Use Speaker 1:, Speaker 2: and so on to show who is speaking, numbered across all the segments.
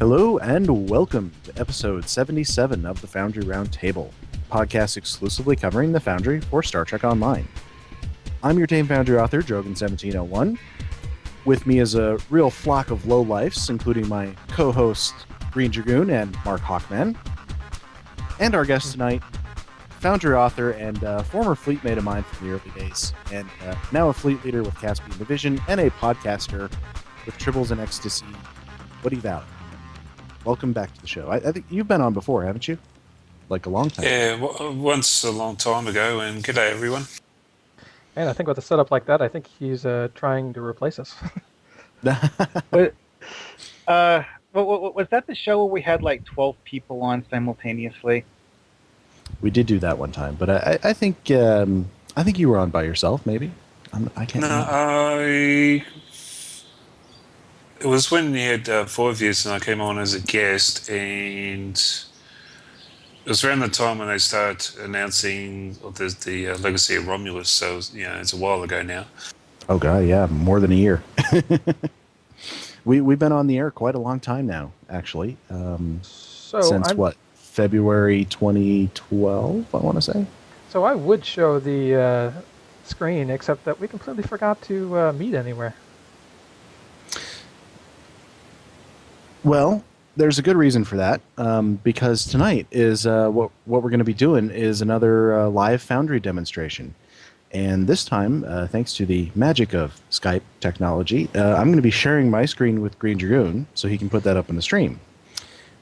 Speaker 1: Hello and welcome to episode 77 of the Foundry Roundtable, podcast exclusively covering the Foundry for Star Trek Online. I'm your tame Foundry author, Drogan1701. With me is a real flock of lowlifes, including my co-host, Greendragoon and Markhawkman. And our guest tonight, Foundry author and former fleet mate of mine from the early days, and now a fleet leader with Caspian Division and a podcaster with Tribbles and Ecstasy, Woody Valley. Welcome back to the show. I think you've been on before, haven't you? Like a long time.
Speaker 2: Yeah, once a long time ago, and g'day everyone.
Speaker 3: And I think with a setup like that, I think he's trying to replace us.
Speaker 4: Was that the show where we had like 12 people on simultaneously?
Speaker 1: We did do that one time, but I think you were on by yourself, maybe. I can't.
Speaker 2: No, it was when you had 4 of you, and I came on as a guest, and it was around the time when they started announcing the legacy of Romulus. So it's a while ago now.
Speaker 1: Oh god, yeah, more than a year. We've been on the air quite a long time now, actually. Since February 2012, I want to say.
Speaker 3: So I would show the screen, except that we completely forgot to meet anywhere.
Speaker 1: Well, there's a good reason for that, because tonight is what we're going to be doing is another live Foundry demonstration. And this time, thanks to the magic of Skype technology, I'm going to be sharing my screen with Greendragoon so he can put that up in the stream.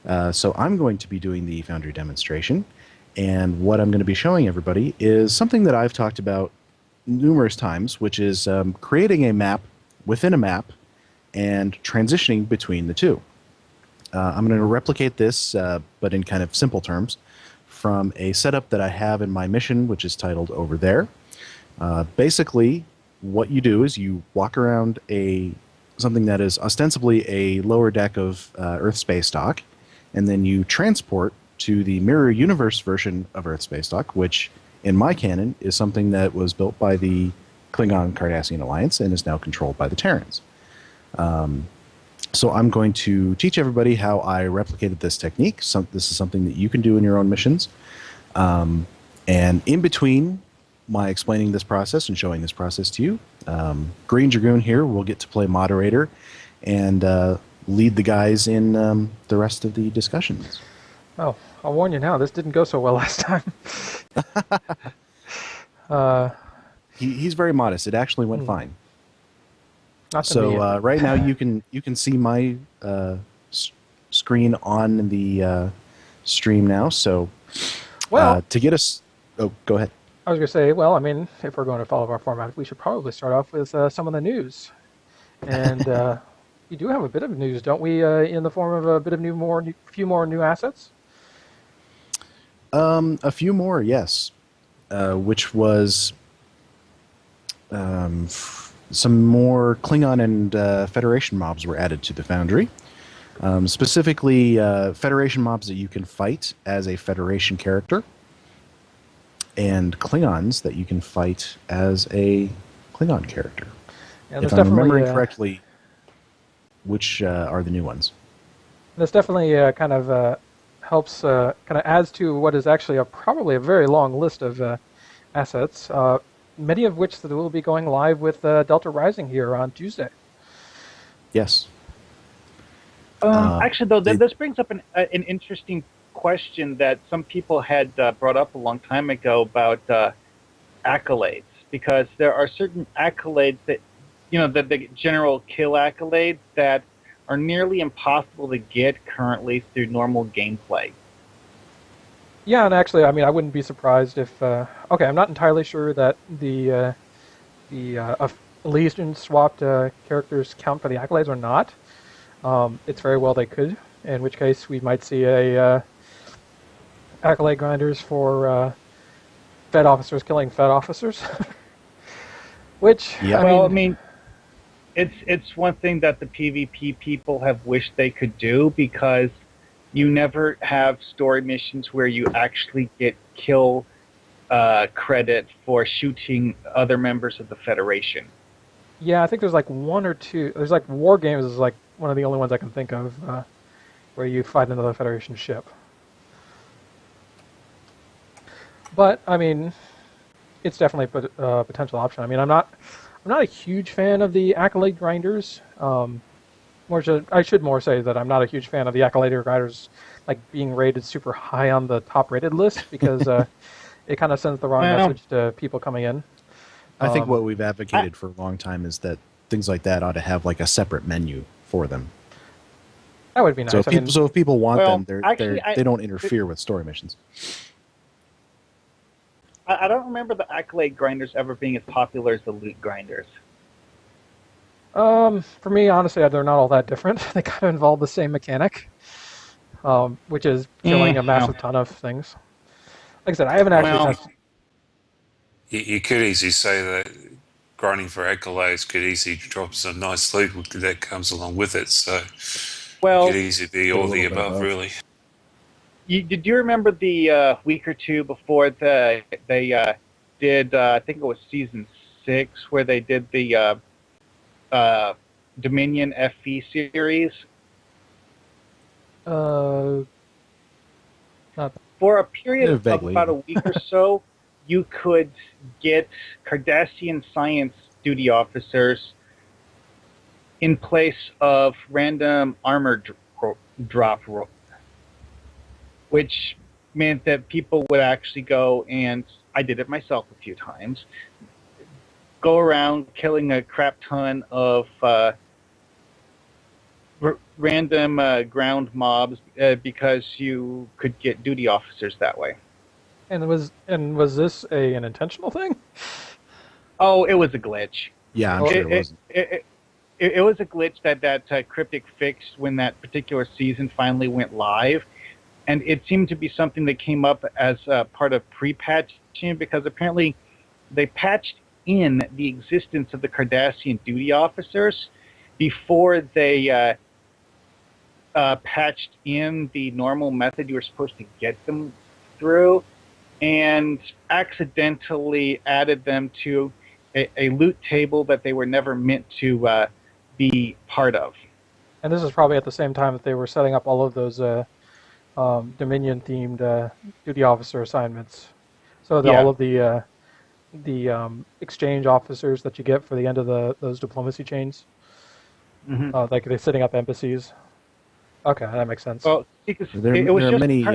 Speaker 1: So I'm going to be doing the Foundry demonstration, and what I'm going to be showing everybody is something that I've talked about numerous times, which is creating a map within a map and transitioning between the two. I'm going to replicate this, but in kind of simple terms, from a setup that I have in my mission, which is titled Over There. Basically, what you do is you walk around something that is ostensibly a lower deck of Earth Space Dock, and then you transport to the Mirror Universe version of Earth Space Dock, which, in my canon, is something that was built by the Klingon-Cardassian Alliance and is now controlled by the Terrans. So I'm going to teach everybody how I replicated this technique. This is something that you can do in your own missions. And in between my explaining this process and showing this process to you, Greendragoon here will get to play moderator and lead the guys in the rest of the discussions. Oh,
Speaker 3: I'll warn you now, this didn't go so well last time.
Speaker 1: He's very modest. It actually went fine. So right now you can see my screen on the stream now. So to get us, go ahead.
Speaker 3: I was going to say, well, I mean, if we're going to follow our format, we should probably start off with some of the news. And we do have a bit of news, don't we? In the form of a bit of few more new assets.
Speaker 1: A few more, yes. Which was some more Klingon and Federation mobs were added to the Foundry. Specifically, Federation mobs that you can fight as a Federation character, and Klingons that you can fight as a Klingon character.
Speaker 3: Yeah,
Speaker 1: if I'm remembering correctly, which are the new ones.
Speaker 3: This definitely kind of helps, kind of adds to what is actually probably a very long list of assets. Many of which that will be going live with Delta Rising here on Tuesday.
Speaker 1: Yes.
Speaker 4: Actually, though, this brings up an interesting question that some people had brought up a long time ago about accolades, because there are certain accolades that, the general kill accolades that are nearly impossible to get currently through normal gameplay.
Speaker 3: Yeah, and actually, I mean, I wouldn't be surprised if... okay, I'm not entirely sure that the Legion swapped characters count for the accolades or not. It's very well they could, in which case we might see a accolade grinders for Fed officers killing Fed officers. Which,
Speaker 1: yeah.
Speaker 4: I mean, it's one thing that the PvP people have wished they could do, because you never have story missions where you actually get kill credit for shooting other members of the Federation.
Speaker 3: Yeah, I think there's like one or two. There's like War Games is like one of the only ones I can think of where you fight another Federation ship. But I mean, it's definitely a potential option. I mean, I'm not a huge fan of the accolade grinders. I should more say that I'm not a huge fan of the accolade grinders, like being rated super high on the top rated list, because it kind of sends the wrong message to people coming in.
Speaker 1: I think what we've advocated for a long time is that things like that ought to have like a separate menu for them.
Speaker 3: That would be nice.
Speaker 1: So if people want them, they don't interfere with story missions.
Speaker 4: I don't remember the accolade grinders ever being as popular as the loot grinders.
Speaker 3: For me, honestly, they're not all that different. They kind of involve the same mechanic, which is killing a massive ton of things. Like I said, I haven't actually tested.
Speaker 2: You could easily say that grinding for accolades could easily drop some nice loot that comes along with it. So it could easily be all the above, really.
Speaker 4: Did you remember the week or two before they did, I think it was season 6, where they did the Dominion FE series?
Speaker 3: Not
Speaker 4: For a period of
Speaker 1: vaguely.
Speaker 4: about a week or so, you could get Cardassian science duty officers in place of random armor drop, which meant that people would actually go, and I did it myself a few times, go around killing a crap ton of random ground mobs because you could get duty officers that way.
Speaker 3: And was this an intentional thing?
Speaker 4: Oh, it was a glitch.
Speaker 1: Yeah, I'm sure it wasn't.
Speaker 4: It was a glitch that Cryptic fixed when that particular season finally went live, and it seemed to be something that came up as part of pre-patching, because apparently they patched in the existence of the Cardassian duty officers before they patched in the normal method you were supposed to get them through, and accidentally added them to a loot table that they were never meant to be part of.
Speaker 3: And this is probably at the same time that they were setting up all of those Dominion-themed duty officer assignments. So all of the exchange officers that you get for the end of those diplomacy chains, like they're setting up embassies. Okay, that makes sense.
Speaker 4: Well, because
Speaker 1: there are many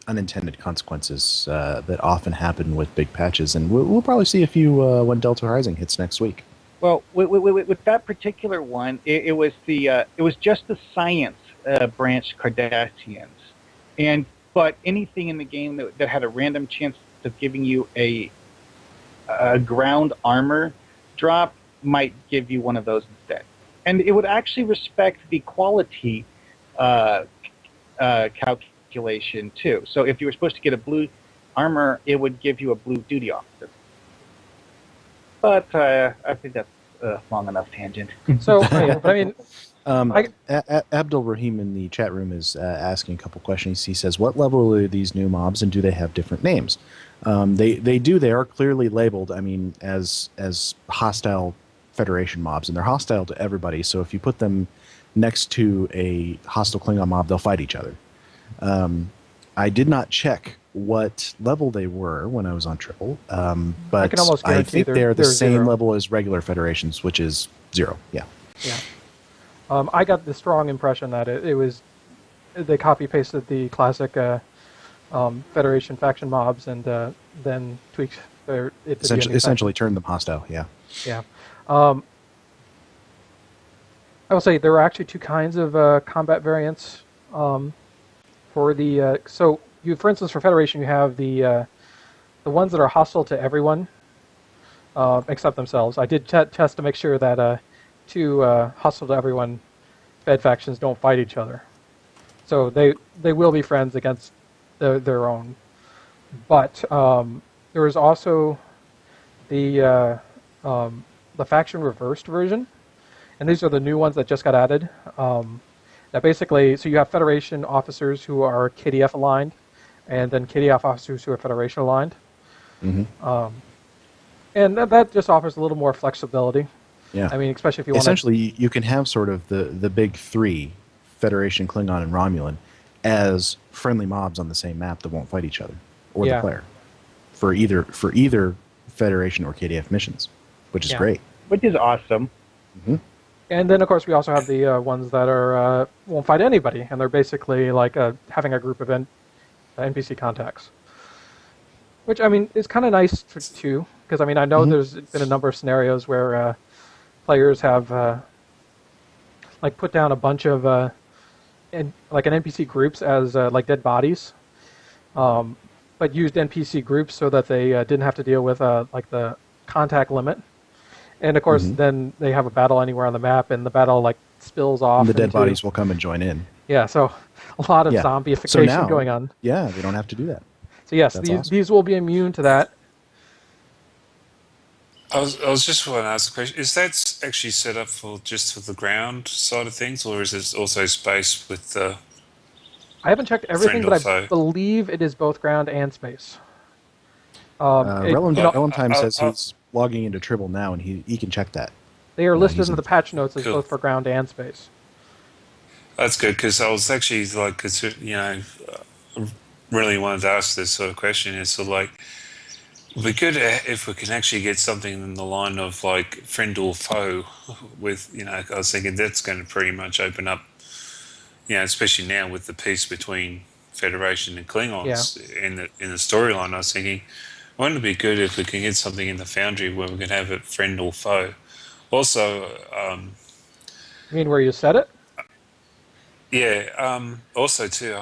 Speaker 1: unintended consequences that often happen with big patches, and we'll probably see a few when Delta Rising hits next week.
Speaker 4: Well, with that particular one, it was just the science branch Cardassians, but anything in the game that had a random chance of giving you a ground armor drop might give you one of those instead, and it would actually respect the quality calculation too. So if you were supposed to get a blue armor, it would give you a blue duty officer. But I think that's a long enough tangent.
Speaker 3: So, I mean,
Speaker 1: Abdul Rahim in the chat room is asking a couple questions. He says, what level are these new mobs, and do they have different names? They do. They are clearly labeled, I mean, as hostile Federation mobs, and they're hostile to everybody. So if you put them next to a hostile Klingon mob, they'll fight each other. I did not check what level they were when I was on Triple, but I think they're the same
Speaker 3: 0.
Speaker 1: level as regular Federations, which is 0. Yeah.
Speaker 3: Yeah. I got the strong impression that it was they copy pasted the classic Federation faction mobs and then tweaked it.
Speaker 1: Essentially turned them hostile. Yeah.
Speaker 3: Yeah. I will say there are actually 2 kinds of combat variants for the. So for instance, for Federation, you have the ones that are hostile to everyone except themselves. I did test to make sure that 2 hostile to everyone Fed factions don't fight each other. So they will be friends against their own. But there is also the faction reversed version, and these are the new ones that just got added. That basically, so you have Federation officers who are KDF-aligned, and then KDF officers who are Federation-aligned. Mm-hmm. And that just offers a little more flexibility.
Speaker 1: Yeah.
Speaker 3: I mean, especially if you want
Speaker 1: essentially, you can have sort of the big 3 Federation, Klingon, and Romulan as friendly mobs on the same map that won't fight each other or
Speaker 3: Yeah.
Speaker 1: the player for either Federation or KDF missions, which is
Speaker 3: Yeah.
Speaker 1: great.
Speaker 4: Which is awesome.
Speaker 3: And then, of course, we also have the ones that are won't fight anybody, and they're basically like having a group of NPC contacts. Which, I mean, is kind of nice too, because, I mean, I know there's been a number of scenarios where players have like put down a bunch of like an NPC groups as like dead bodies, but used NPC groups so that they didn't have to deal with like the contact limit. And of course, then they have a battle anywhere on the map, and the battle like spills off.
Speaker 1: And the dead
Speaker 3: into,
Speaker 1: bodies will come and join in.
Speaker 3: Yeah, so a lot of
Speaker 1: Yeah.
Speaker 3: zombieification
Speaker 1: So now,
Speaker 3: going on.
Speaker 1: Yeah, they don't have to do that.
Speaker 3: So yes,
Speaker 1: That's
Speaker 3: these
Speaker 1: awesome.
Speaker 3: these will be immune to that.
Speaker 2: I was just want to ask a question. Is that actually set up for just for the ground side of things, or is it also space with the?
Speaker 3: I haven't checked everything,
Speaker 2: Friend or
Speaker 3: but I
Speaker 2: foe?
Speaker 3: believe it is both ground and space.
Speaker 1: Valentine says
Speaker 2: I'll-
Speaker 1: he's logging into Tribble now, and he can check that.
Speaker 3: They are listed
Speaker 1: he's
Speaker 3: in
Speaker 1: in-
Speaker 3: the patch notes as
Speaker 2: Cool.
Speaker 3: both for ground and space.
Speaker 2: That's good because I was actually like, really wanted to ask this sort of question. Is so like, it'd be good if we can actually get something in the line of like friend or foe. With I was thinking that's going to pretty much open up, especially now with the peace between Federation and Klingons in the storyline. I was thinking, wouldn't it be good if we can get something in the Foundry where we can have it friend or foe? Also,
Speaker 3: You mean where you said it?
Speaker 2: also too,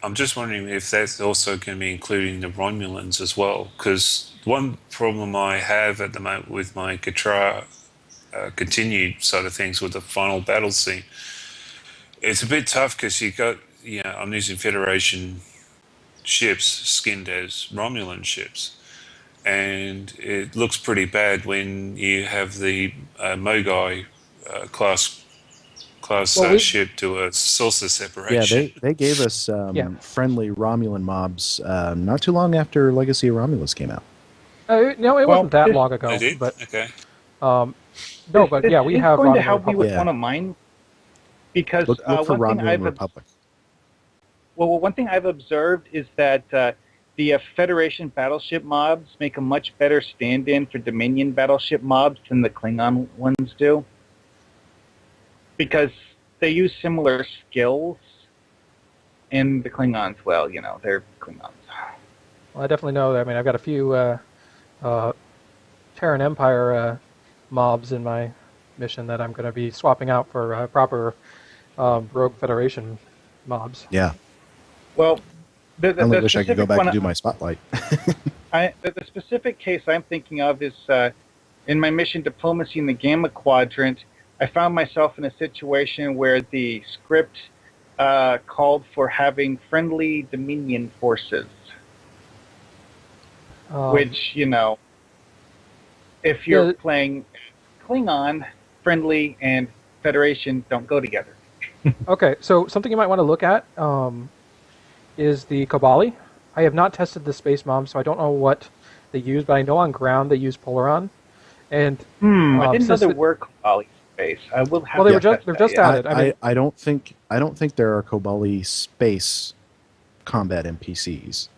Speaker 2: I'm just wondering if that's also going to be including the Romulans as well, because one problem I have at the moment with my Katra continued side of things with the final battle scene, it's a bit tough because you got, I'm using Federation ships skinned as Romulan ships, and it looks pretty bad when you have the Mogai class ship to a source of
Speaker 1: Yeah,
Speaker 2: separation.
Speaker 1: they gave us friendly Romulan mobs not too long after Legacy of Romulus came out.
Speaker 3: No, it wasn't that long ago.
Speaker 2: They did?
Speaker 3: But
Speaker 2: Okay.
Speaker 3: no, but yeah, we
Speaker 4: It's
Speaker 3: have
Speaker 4: going to
Speaker 3: Romulan
Speaker 4: help me with
Speaker 1: Yeah.
Speaker 4: one of mine because
Speaker 1: Look for
Speaker 4: one thing
Speaker 1: Romulan Republic.
Speaker 4: one thing I've observed is that the Federation battleship mobs make a much better stand-in for Dominion battleship mobs than the Klingon ones do, because they use similar skills. And the Klingons, well, they're Klingons.
Speaker 3: Well, I definitely know that. I mean, I've got a few Terran Empire mobs in my mission that I'm going to be swapping out for proper Rogue Federation mobs.
Speaker 1: Yeah,
Speaker 4: Well,
Speaker 1: I only wish I could go
Speaker 4: specific
Speaker 1: back
Speaker 4: one
Speaker 1: and do my spotlight.
Speaker 4: the specific case I'm thinking of is in my mission Diplomacy in the Gamma Quadrant. I found myself in a situation where the script called for having friendly Dominion forces, which, if you're playing Klingon, friendly and Federation don't go together.
Speaker 3: Okay, so something you might want to look at is the Kobali. I have not tested the space mom, so I don't know what they use, but I know on ground they use Polaron. And
Speaker 4: I didn't know
Speaker 3: since
Speaker 4: there were Kobali space. I will have.
Speaker 3: Well, they
Speaker 4: to
Speaker 3: were just
Speaker 4: test
Speaker 3: they're
Speaker 4: that,
Speaker 3: just
Speaker 4: yeah.
Speaker 3: added. I mean,
Speaker 1: I don't think there are Kobali space combat NPCs.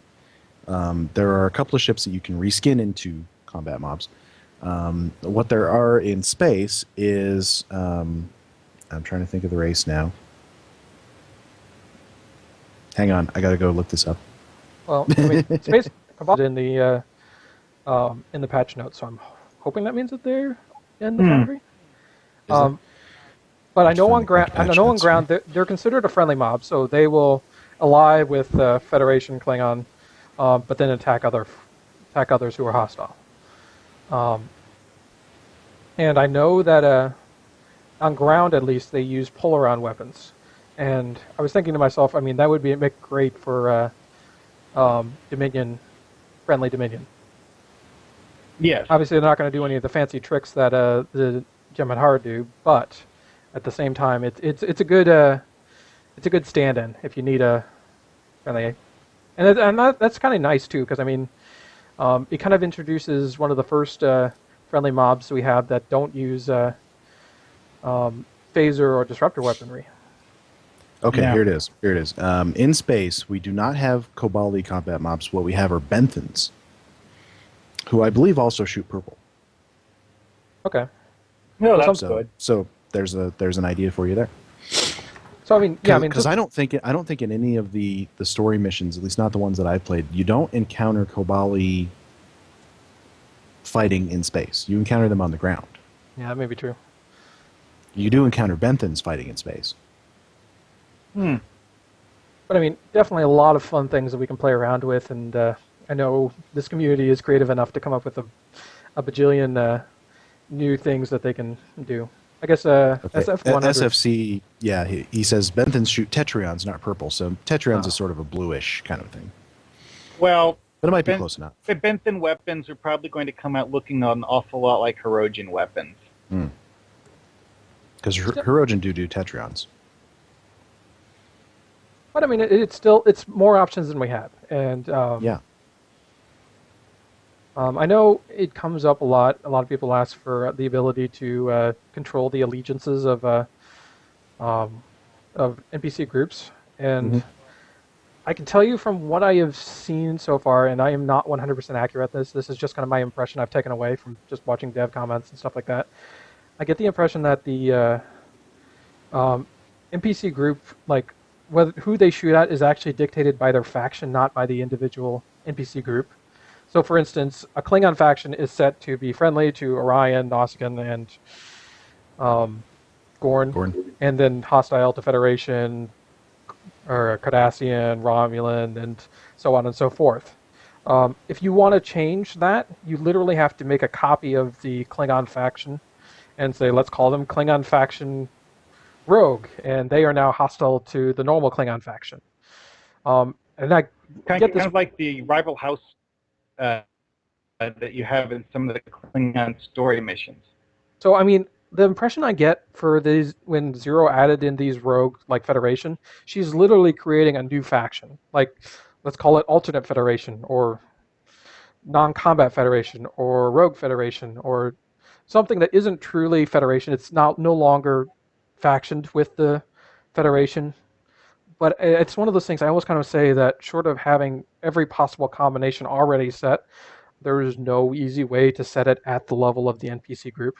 Speaker 1: There are a couple of ships that you can reskin into combat mobs. What there are in space is I'm trying to think of the race now. Hang on, I got to go look this up.
Speaker 3: well, I mean, space Kobali in the patch notes, so I'm hoping that means that they're in the Foundry. But I know on ground, they're considered a friendly mob, so they will ally with Federation Klingon, but then attack others who are hostile. And I know that on ground, at least, they use Polaron weapons. And I was thinking to myself, I mean, that would make great for Dominion, friendly Dominion.
Speaker 4: Yes.
Speaker 3: Obviously, they're not going to do any of the fancy tricks that the Jem'Hadar do, but at the same time, it's a good stand-in if you need a friendly, and that's kind of nice too, because I mean, it kind of introduces one of the first friendly mobs we have that don't use phaser or disruptor weaponry.
Speaker 1: Okay,
Speaker 4: Yeah.
Speaker 1: here it is. Here it is. In space, we do not have Cobali combat mobs. What we have are Benthans, who I believe also shoot purple.
Speaker 3: Okay.
Speaker 4: No,
Speaker 3: Well,
Speaker 4: that's
Speaker 1: So,
Speaker 4: good.
Speaker 1: so there's an idea for you there.
Speaker 3: So I mean, yeah, I mean,
Speaker 1: Because I don't think in any of the story missions, at least not the ones that I've played, you don't encounter Cobali fighting in space. You encounter them on the ground.
Speaker 3: yeah, that may be true.
Speaker 1: You do encounter Benthans fighting in space.
Speaker 4: Hmm.
Speaker 3: But I mean, definitely a lot of fun things that we can play around with, and I know this community is creative enough to come up with a bajillion new things that they can do. I guess
Speaker 1: Okay.
Speaker 3: SF100.
Speaker 1: SFC, yeah, he says Benthans shoot Tetrions, not purple. So Tetrions
Speaker 3: Oh.
Speaker 1: is sort of a bluish kind of thing.
Speaker 4: Well,
Speaker 1: But it might be
Speaker 4: Ben-
Speaker 1: close enough.
Speaker 4: the Benton weapons are probably going to come out looking an awful lot like Hirogen weapons.
Speaker 1: Because Hirogen do Tetrions.
Speaker 3: But I mean, it's more options than we had, and
Speaker 1: Yeah.
Speaker 3: I know it comes up a lot. A lot of people ask for the ability to control the allegiances of NPC groups, and
Speaker 1: Mhm.
Speaker 3: I can tell you from what I have seen so far, and I am not 100% accurate at this. This is just kind of my impression I've taken away from just watching dev comments and stuff like that. I get the impression that the NPC group, like who they shoot at, is actually dictated by their faction, not by the individual NPC group. So, for instance, a Klingon faction is set to be friendly to Orion, Nausicaan, and Gorn,
Speaker 1: Gordon.
Speaker 3: and then hostile to Federation, or Cardassian, Romulan, and so on and so forth. If you want to change that, you literally have to make a copy of the Klingon faction and say, let's call them Klingon faction Rogue, and they are now hostile to the normal Klingon faction. And I
Speaker 4: Kind
Speaker 3: get this.
Speaker 4: of like the rival house that you have in some of the Klingon story missions.
Speaker 3: So, I mean, the impression I get for these, when Zero added in these Rogue, like Federation, she's literally creating a new faction. Like, let's call it Alternate Federation, or Non-Combat Federation, or Rogue Federation, or something that isn't truly Federation. It's no longer factioned with the Federation. But it's one of those things I almost kind of say that short of having every possible combination already set, there is no easy way to set it at the level of the NPC group.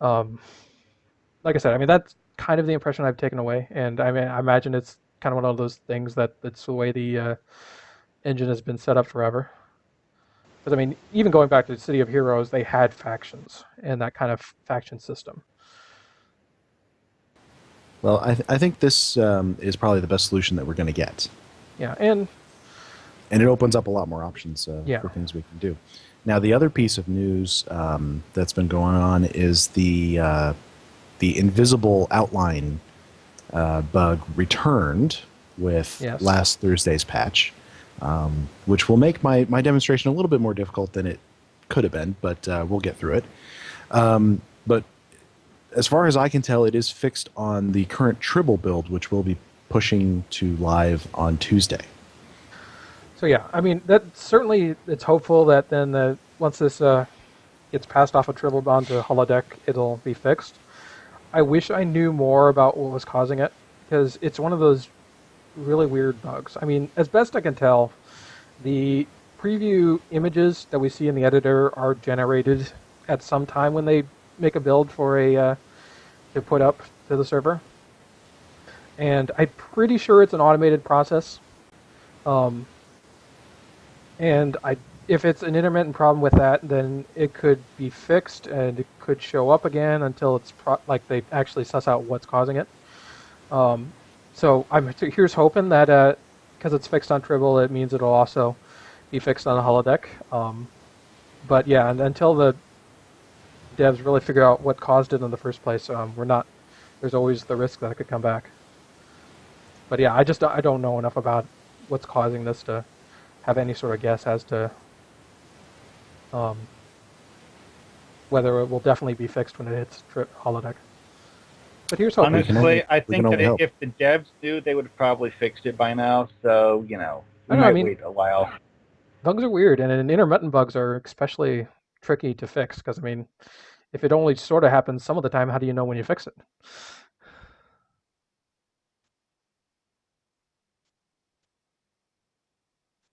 Speaker 3: Like I said, I mean, that's kind of the impression I've taken away, and I mean, I imagine it's kind of one of those things that's the way the engine has been set up forever. Because I mean, even going back to the City of Heroes, they had factions and that kind of faction system.
Speaker 1: Well, I think this is probably the best solution that we're going to get.
Speaker 3: Yeah, and
Speaker 1: And it opens up a lot more options
Speaker 3: Yeah.
Speaker 1: for things we can do. Now, the other piece of news that's been going on is the invisible outline bug returned with
Speaker 3: Yes.
Speaker 1: last Thursday's patch, which will make my demonstration a little bit more difficult than it could have been, but we'll get through it. But as far as I can tell, it is fixed on the current Tribble build, which we'll be pushing to live on Tuesday.
Speaker 3: so yeah, I mean, that certainly it's hopeful that then once this gets passed off a Tribble onto holodeck, it'll be fixed. I wish I knew more about what was causing it, because it's one of those really weird bugs. I mean, as best I can tell, the preview images that we see in the editor are generated at some time when they make a build for to put up to the server, and I'm pretty sure it's an automated process. And if it's an intermittent problem with that, then it could be fixed and it could show up again until it's like they actually suss out what's causing it. So here's hoping that because it's fixed on Tribble, it means it'll also be fixed on the holodeck. But yeah, and until the devs really figure out what caused it in the first place, there's always the risk that it could come back. But yeah, I don't know enough about what's causing this to have any sort of guess as to whether it will definitely be fixed when it hits holodeck. But here's hoping.
Speaker 4: Honestly, I
Speaker 1: we
Speaker 4: think
Speaker 1: can only
Speaker 4: that
Speaker 1: hope.
Speaker 4: if the devs knew, they would have probably fixed it by now. So, we
Speaker 3: I don't know,
Speaker 4: might
Speaker 3: I mean-
Speaker 4: wait a while.
Speaker 3: Bugs are weird, and intermittent bugs are especially tricky to fix because I mean, if it only sort of happens some of the time, how do you know when you fix it?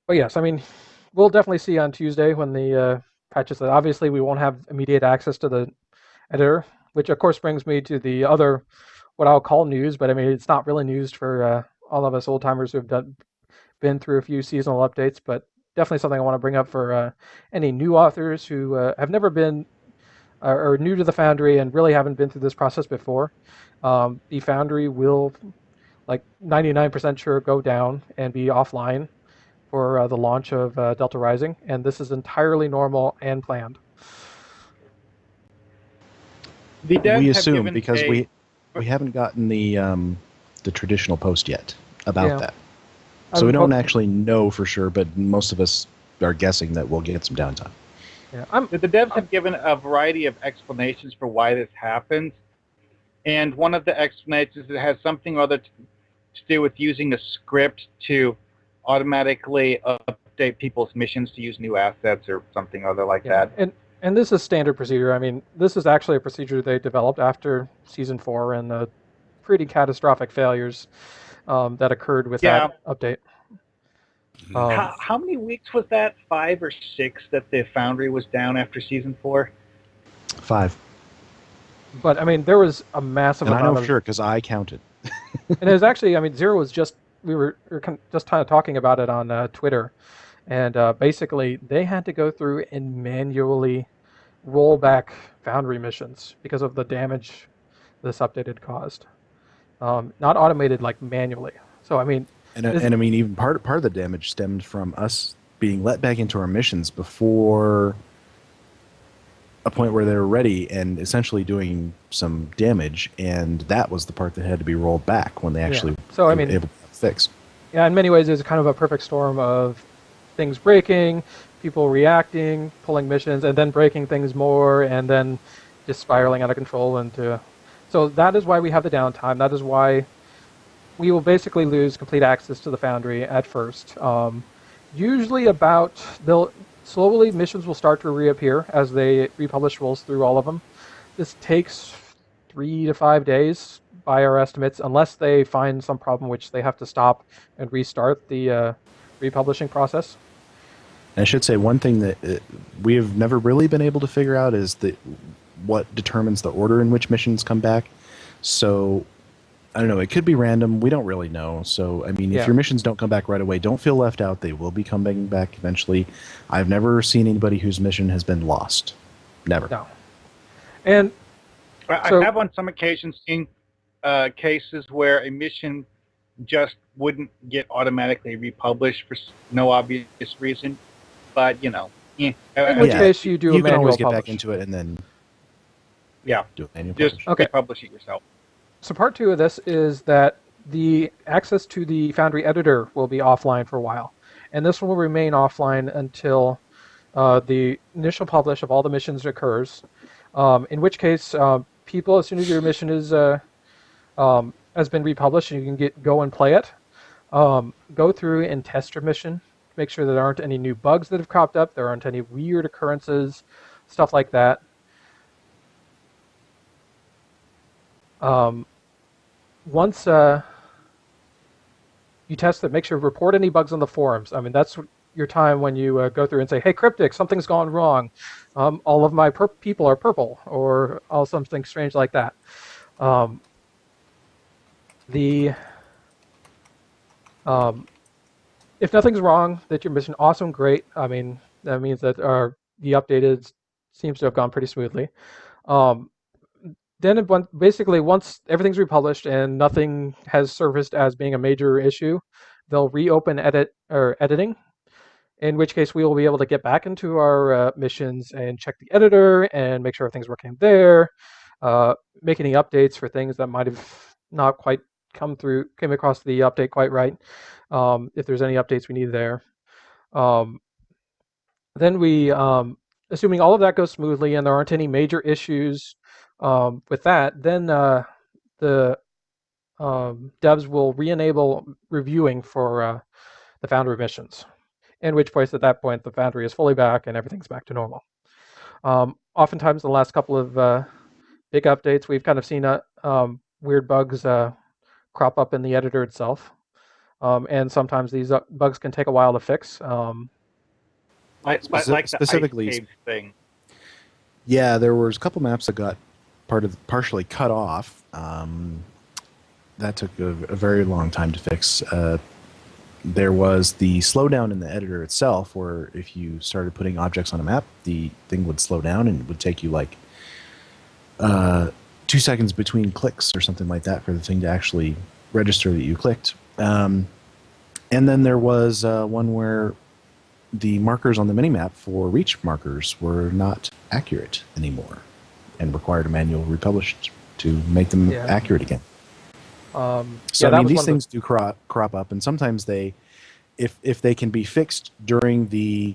Speaker 3: But yes, I mean, we'll definitely see on Tuesday when the patches. Obviously, we won't have immediate access to the editor, which of course brings me to the other, what I'll call news, but I mean it's not really news for all of us old timers who've been through a few seasonal updates, but definitely something I want to bring up for any new authors who have never been or new to the Foundry and really haven't been through this process before. The Foundry will, like 99% sure, go down and be offline for the launch of Delta Rising, and this is entirely normal and planned.
Speaker 4: The devs
Speaker 1: We
Speaker 4: have
Speaker 1: assume
Speaker 4: given
Speaker 1: because
Speaker 4: a-
Speaker 1: we haven't gotten the traditional post yet about
Speaker 3: Yeah.
Speaker 1: that, so we don't
Speaker 3: hope-
Speaker 1: actually know for sure. But most of us are guessing that we'll get some downtime.
Speaker 3: Yeah,
Speaker 4: The devs have given a variety of explanations for why this happens, and one of the explanations is it has something or other to do with using a script to automatically update people's missions to use new assets or something or other like that.
Speaker 3: And this is standard procedure. I mean, this is actually a procedure they developed after Season 4 and the pretty catastrophic failures that occurred with that update.
Speaker 4: How many weeks was that? 5 or 6 that the Foundry was down after Season 4?
Speaker 1: 5.
Speaker 3: But I mean, there was a massive
Speaker 1: And I
Speaker 3: amount
Speaker 1: know
Speaker 3: of
Speaker 1: for sure because I counted.
Speaker 3: and it was actually, I mean, Zero was just we were just kind of talking about it on Twitter, and basically they had to go through and manually roll back Foundry missions because of the damage this update had caused. Not automated, like manually. So I mean,
Speaker 1: And I mean, even part of the damage stemmed from us being let back into our missions before a point where they were ready and essentially doing some damage, and that was the part that had to be rolled back when they actually
Speaker 3: So, I mean,
Speaker 1: able to fix.
Speaker 3: Yeah, in many ways, it's kind of a perfect storm of things breaking, people reacting, pulling missions, and then breaking things more, and then just spiraling out of control into. So that is why we have the downtime. That is why we will basically lose complete access to the Foundry at first. Usually they'll slowly missions will start to reappear as they republish rules through all of them. This takes 3 to 5 days by our estimates, unless they find some problem which they have to stop and restart the republishing process.
Speaker 1: And I should say one thing that we have never really been able to figure out is what determines the order in which missions come back. So I don't know. It could be random. We don't really know. So, I mean, if your missions don't come back right away, don't feel left out. They will be coming back eventually. I've never seen anybody whose mission has been lost. Never.
Speaker 3: No. And
Speaker 4: I have on some occasions seen cases where a mission just wouldn't get automatically republished for no obvious reason. But, you know.
Speaker 3: In which case you do a manual publish.
Speaker 1: You can always get back into it and then do a manual
Speaker 4: just
Speaker 1: publish.
Speaker 4: republish it yourself.
Speaker 3: So part 2 of this is that the access to the Foundry editor will be offline for a while. And this will remain offline until the initial publish of all the missions occurs. In which case, people, as soon as your mission is has been republished and you can go and play it, go through and test your mission. Make sure there aren't any new bugs that have cropped up. There aren't any weird occurrences, stuff like that. Once you test it, make sure to report any bugs on the forums. I mean, that's your time when you go through and say, hey, Cryptic, something's gone wrong. All of my people are purple, or something strange like that. If nothing's wrong, that your mission, awesome, great. I mean, that means that the update seems to have gone pretty smoothly. Then basically once everything's republished and nothing has surfaced as being a major issue, they'll reopen editing, in which case we will be able to get back into our missions and check the editor and make sure everything's working there, make any updates for things that might have not quite came across the update quite right, if there's any updates we need there. Then we, assuming all of that goes smoothly and there aren't any major issues with that, then the devs will re-enable reviewing for the Foundry missions, in which case at that point the Foundry is fully back and everything's back to normal. Oftentimes, the last couple of big updates, we've kind of seen weird bugs crop up in the editor itself, and sometimes these bugs can take a while to fix.
Speaker 4: Like the ice
Speaker 1: Specifically,
Speaker 4: caves thing.
Speaker 1: yeah, there was a couple maps that got partially cut off. That took a very long time to fix. There was the slowdown in the editor itself, where if you started putting objects on a map, the thing would slow down and it would take you like 2 seconds between clicks or something like that for the thing to actually register that you clicked. And then there was one where the markers on the minimap for reach markers were not accurate anymore and required a manual republish to make them accurate again. So I mean, these things do crop up, and sometimes they, if they can be fixed during the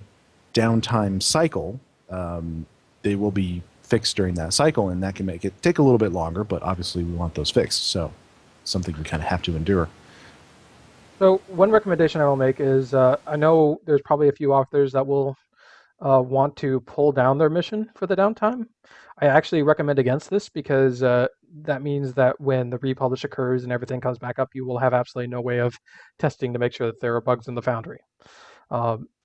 Speaker 1: downtime cycle, they will be fixed during that cycle, and that can make it take a little bit longer. But obviously, we want those fixed, so something we kind of have to endure.
Speaker 3: So one recommendation I will make is I know there's probably a few authors that will want to pull down their mission for the downtime. I actually recommend against this because that means that when the republish occurs and everything comes back up, you will have absolutely no way of testing to make sure that there are bugs in the Foundry.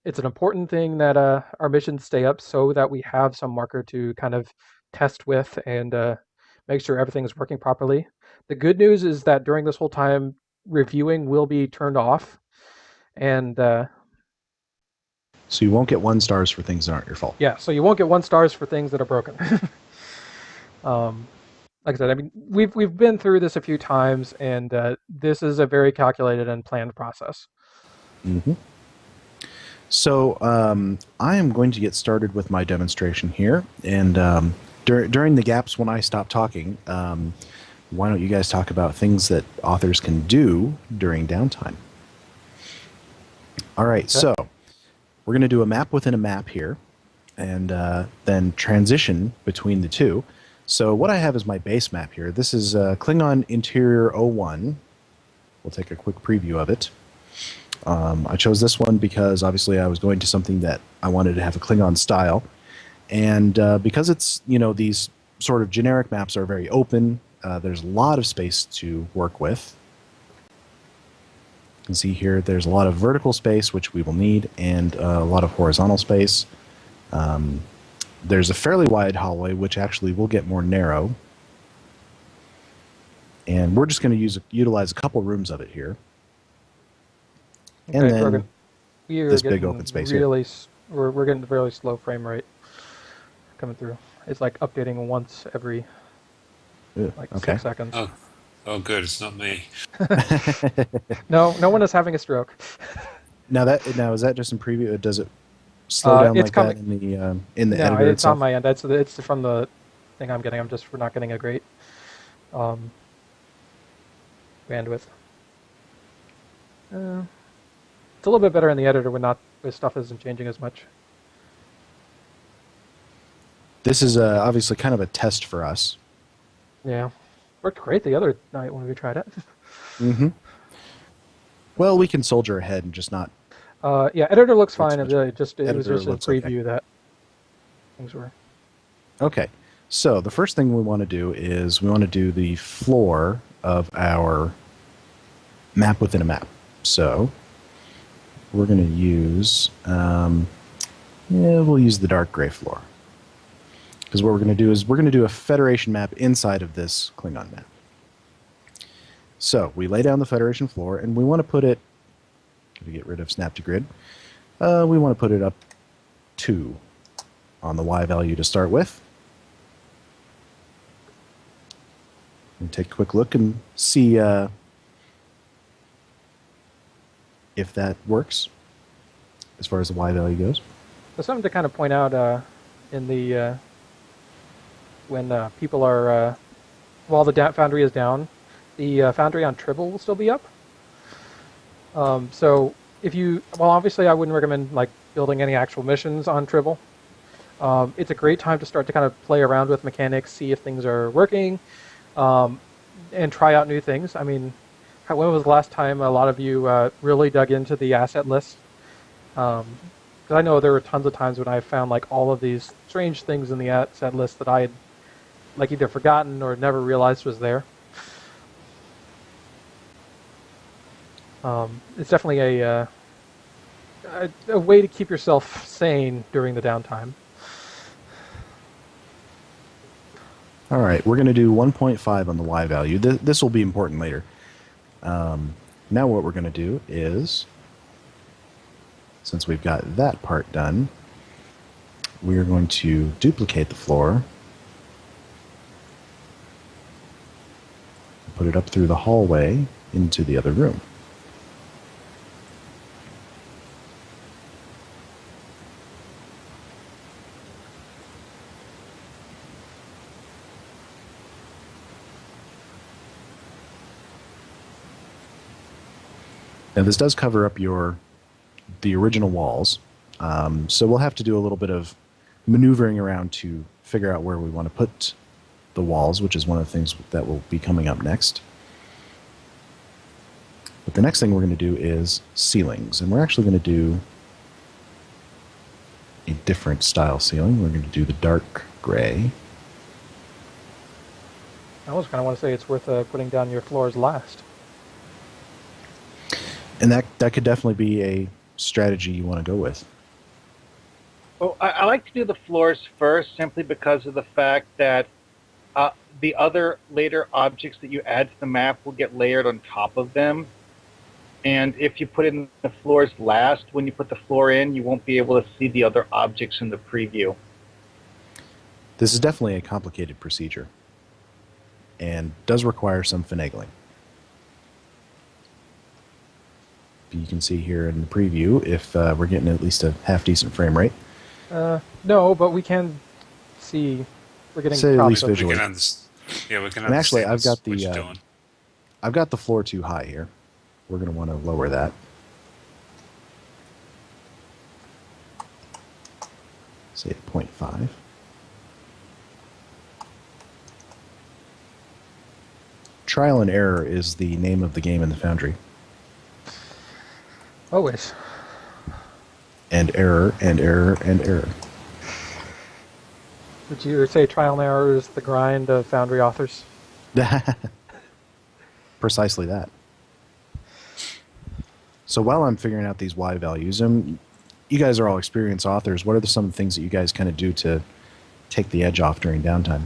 Speaker 3: It's an important thing that our missions stay up so that we have some marker to kind of test with and make sure everything is working properly. The good news is that during this whole time, reviewing will be turned off, and
Speaker 1: so you won't get 1 stars for things that aren't your fault.
Speaker 3: Yeah, so you won't get 1 stars for things that are broken. Like I said, I mean, we've been through this a few times, and this is a very calculated and planned process.
Speaker 1: Mm-hmm. So I am going to get started with my demonstration here, and during the gaps when I stop talking, why don't you guys talk about things that authors can do during downtime? All right, okay. So we're going to do a map within a map here, and then transition between the two. So what I have is my base map here. This is Klingon Interior 01. We'll take a quick preview of it. I chose this one because obviously I was going to something that I wanted to have a Klingon style. And because it's, these sort of generic maps are very open, there's a lot of space to work with. You can see here there's a lot of vertical space, which we will need, and a lot of horizontal space. There's a fairly wide hallway, which actually will get more narrow. And we're just going to utilize a couple rooms of it here.
Speaker 3: Okay,
Speaker 1: and then this big open space
Speaker 3: really here. We're getting a really slow frame rate coming through. It's like updating once every 6 seconds.
Speaker 2: Oh, good. It's not me.
Speaker 3: No one is having a stroke.
Speaker 1: Now is that just in preview? Does it slow down like that in the editor
Speaker 3: it's
Speaker 1: itself?
Speaker 3: on my end. It's from the thing I'm getting. We're not getting a great bandwidth. It's a little bit better in the editor when stuff isn't changing as much.
Speaker 1: This is obviously kind of a test for us.
Speaker 3: Yeah, worked great the other night when we tried it.
Speaker 1: Mm-hmm. Well, we can soldier ahead and just not.
Speaker 3: Yeah, editor looks fine. It was just a preview that things were.
Speaker 1: Okay, so the first thing we want to do is we want to do the floor of our map within a map. So we're going to use, we'll use the dark gray floor. Because what we're going to do is we're going to do a Federation map inside of this Klingon map. So we lay down the Federation floor, and we want to put it, if we get rid of snap to grid, we want to put it up 2 on the Y value to start with. And take a quick look and see if that works as far as the Y value goes.
Speaker 3: There's something to kind of point out in the when people are while the Foundry is down, the Foundry on Tribble will still be up. So obviously I wouldn't recommend building any actual missions on Tribble. It's a great time to start to kind of play around with mechanics, see if things are working, and try out new things. I mean, when was the last time a lot of you really dug into the asset list? Because I know there were tons of times when I found like all of these strange things in the set list that I had like either forgotten or never realized was there. It's definitely a way to keep yourself sane during the downtime.
Speaker 1: All right, we're going to do 1.5 on the Y value. This will be important later. Now what we're going to do is, since we've got that part done, we are going to duplicate the floor, put it up through the hallway into the other room. Now this does cover up the original walls, so we'll have to do a little bit of maneuvering around to figure out where we want to put the walls, which is one of the things that will be coming up next. But the next thing we're going to do is ceilings, and we're actually going to do a different style ceiling. We're going to do the dark gray.
Speaker 3: I almost kind of want to say it's worth putting down your floors last.
Speaker 1: And that could definitely be a strategy you want to go with.
Speaker 4: Well, I like to do the floors first simply because of the fact that the other later objects that you add to the map will get layered on top of them. And if you put in the floors last, when you put the floor in, you won't be able to see the other objects in the preview.
Speaker 1: This is definitely a complicated procedure and does require some finagling. You can see here in the preview if we're getting at least a half-decent frame rate.
Speaker 3: No, but we can see we're getting
Speaker 1: Say at least
Speaker 3: props of-
Speaker 1: visually.
Speaker 2: We can yeah, we can
Speaker 1: And actually,
Speaker 2: understand what you're doing.
Speaker 1: I've got the floor too high here. We're going to want to lower that. Say at 0.5. Trial and error is the name of the game in the Foundry.
Speaker 3: Always.
Speaker 1: And error, and error, and error.
Speaker 3: Would you say trial and error is the grind of Foundry authors?
Speaker 1: Precisely that. So while I'm figuring out these Y values, you guys are all experienced authors. What are some things that you guys kind of do to take the edge off during downtime?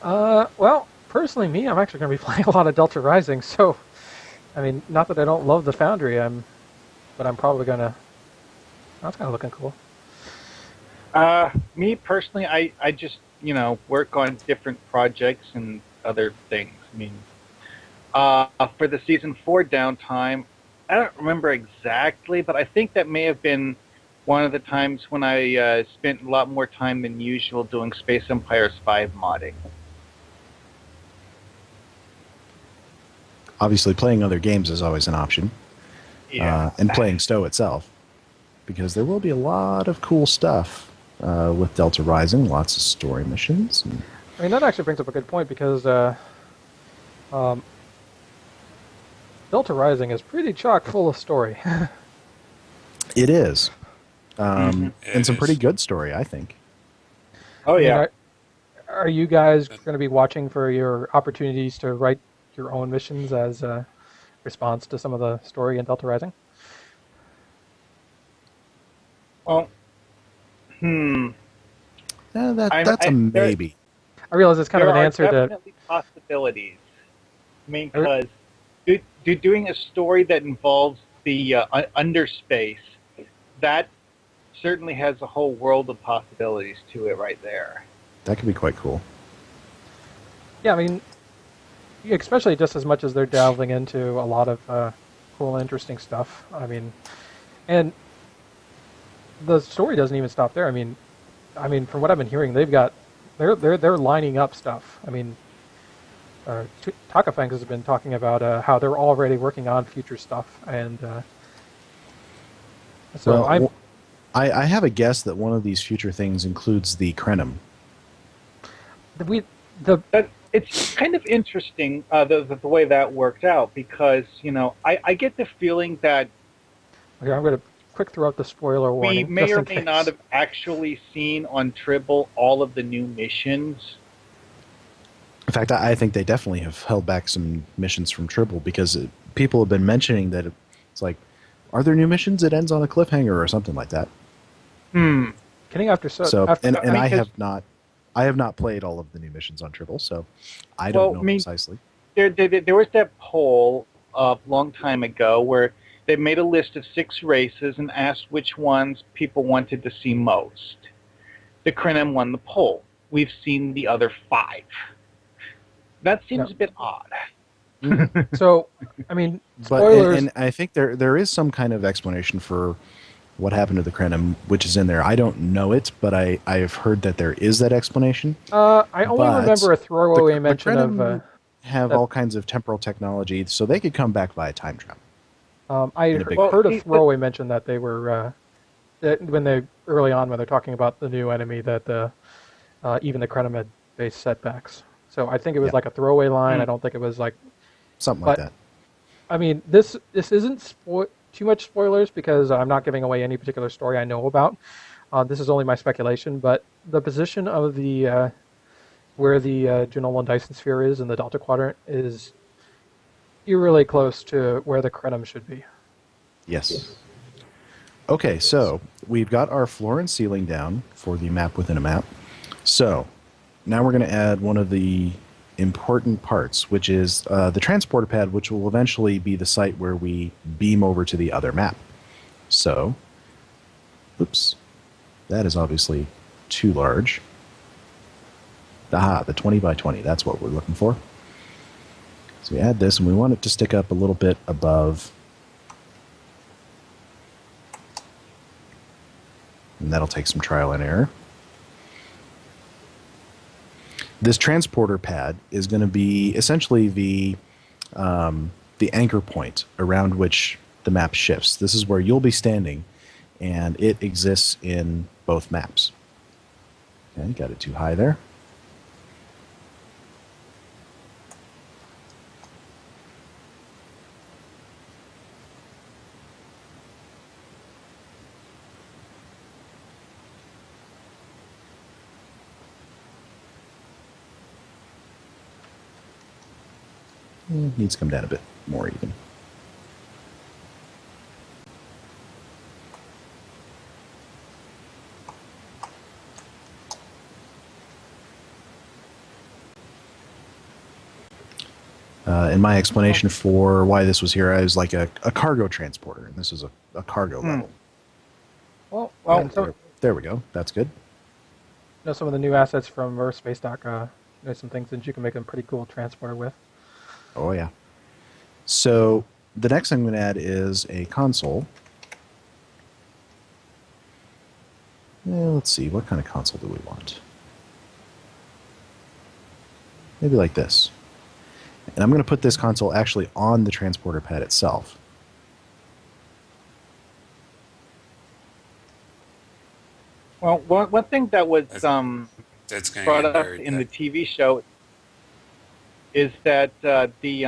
Speaker 3: Well, personally, I'm actually going to be playing a lot of Delta Rising, so, I mean, not that I don't love the Foundry, but I'm probably going to... That's kind of looking cool.
Speaker 4: Me personally, I just, work on different projects and other things. I mean, for the Season 4 downtime, I don't remember exactly, but I think that may have been one of the times when I spent a lot more time than usual doing Space Empires 5 modding.
Speaker 1: Obviously, playing other games is always an option.
Speaker 4: Yeah.
Speaker 1: And playing Stowe itself. Because there will be a lot of cool stuff with Delta Rising, lots of story missions.
Speaker 3: I mean, that actually brings up a good point, because Delta Rising is pretty chock full of story.
Speaker 1: It is.
Speaker 2: It
Speaker 1: and some
Speaker 2: is.
Speaker 1: pretty good story, I think.
Speaker 4: Oh, yeah.
Speaker 3: I mean, are you guys going to be watching for your opportunities to write your own missions as a response to some of the story in Delta Rising?
Speaker 4: Well,
Speaker 1: That's a maybe.
Speaker 3: I realize it's kind of an answer
Speaker 4: There are
Speaker 3: to...
Speaker 4: definitely possibilities. I mean, because doing a story that involves the underspace, that certainly has a whole world of possibilities to it right there.
Speaker 1: That could be quite cool.
Speaker 3: Yeah, I mean, especially just as much as they're delving into a lot of cool and interesting stuff. I mean, and the story doesn't even stop there. I mean, from what I've been hearing, they're lining up stuff. I mean, Takafangs has been talking about how they're already working on future stuff, and so
Speaker 1: I have a guess that one of these future things includes the Krenim.
Speaker 4: It's kind of interesting the way that worked out, because I get the feeling that
Speaker 3: Okay, I'm going to quick throw out the spoiler
Speaker 4: We
Speaker 3: warning.
Speaker 4: may
Speaker 3: just
Speaker 4: or
Speaker 3: in
Speaker 4: may
Speaker 3: case.
Speaker 4: not have actually seen on Tribble all of the new missions.
Speaker 1: In fact, I think they definitely have held back some missions from Tribble because people have been mentioning that it's like, are there new missions? It ends on a cliffhanger or something like that.
Speaker 3: Getting after
Speaker 1: So,
Speaker 3: after,
Speaker 1: and I
Speaker 4: because-
Speaker 1: have not played all of the new missions on Tribble, so I don't
Speaker 4: Well,
Speaker 1: know
Speaker 4: I mean,
Speaker 1: precisely.
Speaker 4: There was that poll a long time ago where they made a list of 6 races and asked which ones people wanted to see most. The Krenim won the poll. We've seen the other 5. That seems a bit odd.
Speaker 3: So, I mean,
Speaker 1: But
Speaker 3: spoilers.
Speaker 1: and I think there is some kind of explanation for what happened to the Krenim, which is in there. I don't know it, but I have heard that there is that explanation.
Speaker 3: I only
Speaker 1: but
Speaker 3: remember a throwaway
Speaker 1: the
Speaker 3: mention of.
Speaker 1: Krenim have
Speaker 3: that-
Speaker 1: all kinds of temporal technology, so they could come back via time travel.
Speaker 3: I
Speaker 1: in a big
Speaker 3: heard
Speaker 4: way.
Speaker 3: a throwaway mention that they were that when they early on when they're talking about the new enemy that even the Krenim had faced setbacks. So I think it was
Speaker 1: Yeah.
Speaker 3: like a throwaway line. I don't think it was like.
Speaker 1: Something like
Speaker 3: But-
Speaker 1: that.
Speaker 3: I mean, this isn't too much spoilers because I'm not giving away any particular story I know about. This is only my speculation, but the position of the where the Genolan Dyson sphere is in the Delta Quadrant is eerily close to where the Krenim should be.
Speaker 1: Yes. Okay, so we've got our floor and ceiling down for the map within a map. So now we're going to add one of the important parts, which is the transporter pad, which will eventually be the site where we beam over to the other map. So, oops, that is obviously too large. Aha, the 20 by 20, that's what we're looking for. So we add this, and we want it to stick up a little bit above. And that'll take some trial and error. This transporter pad is going to be essentially the anchor point around which the map shifts. This is where you'll be standing, and it exists in both maps. Okay, got it too high there. Needs to come down a bit more even. In my explanation for why this was here, I was like a cargo transporter, and this is a cargo level.
Speaker 3: Well,
Speaker 1: There we go. That's good.
Speaker 3: some of the new assets from Earthspace Doc. There's some things that you can make a pretty cool transporter with.
Speaker 1: Oh, yeah. So the next thing I'm going to add is a console. Let's see. What kind of console do we want? Maybe like this. And I'm going to put this console actually on the transporter pad itself.
Speaker 4: Well, one thing that was
Speaker 2: That's going to
Speaker 4: brought
Speaker 2: get
Speaker 4: up
Speaker 2: buried.
Speaker 4: in the TV show is that the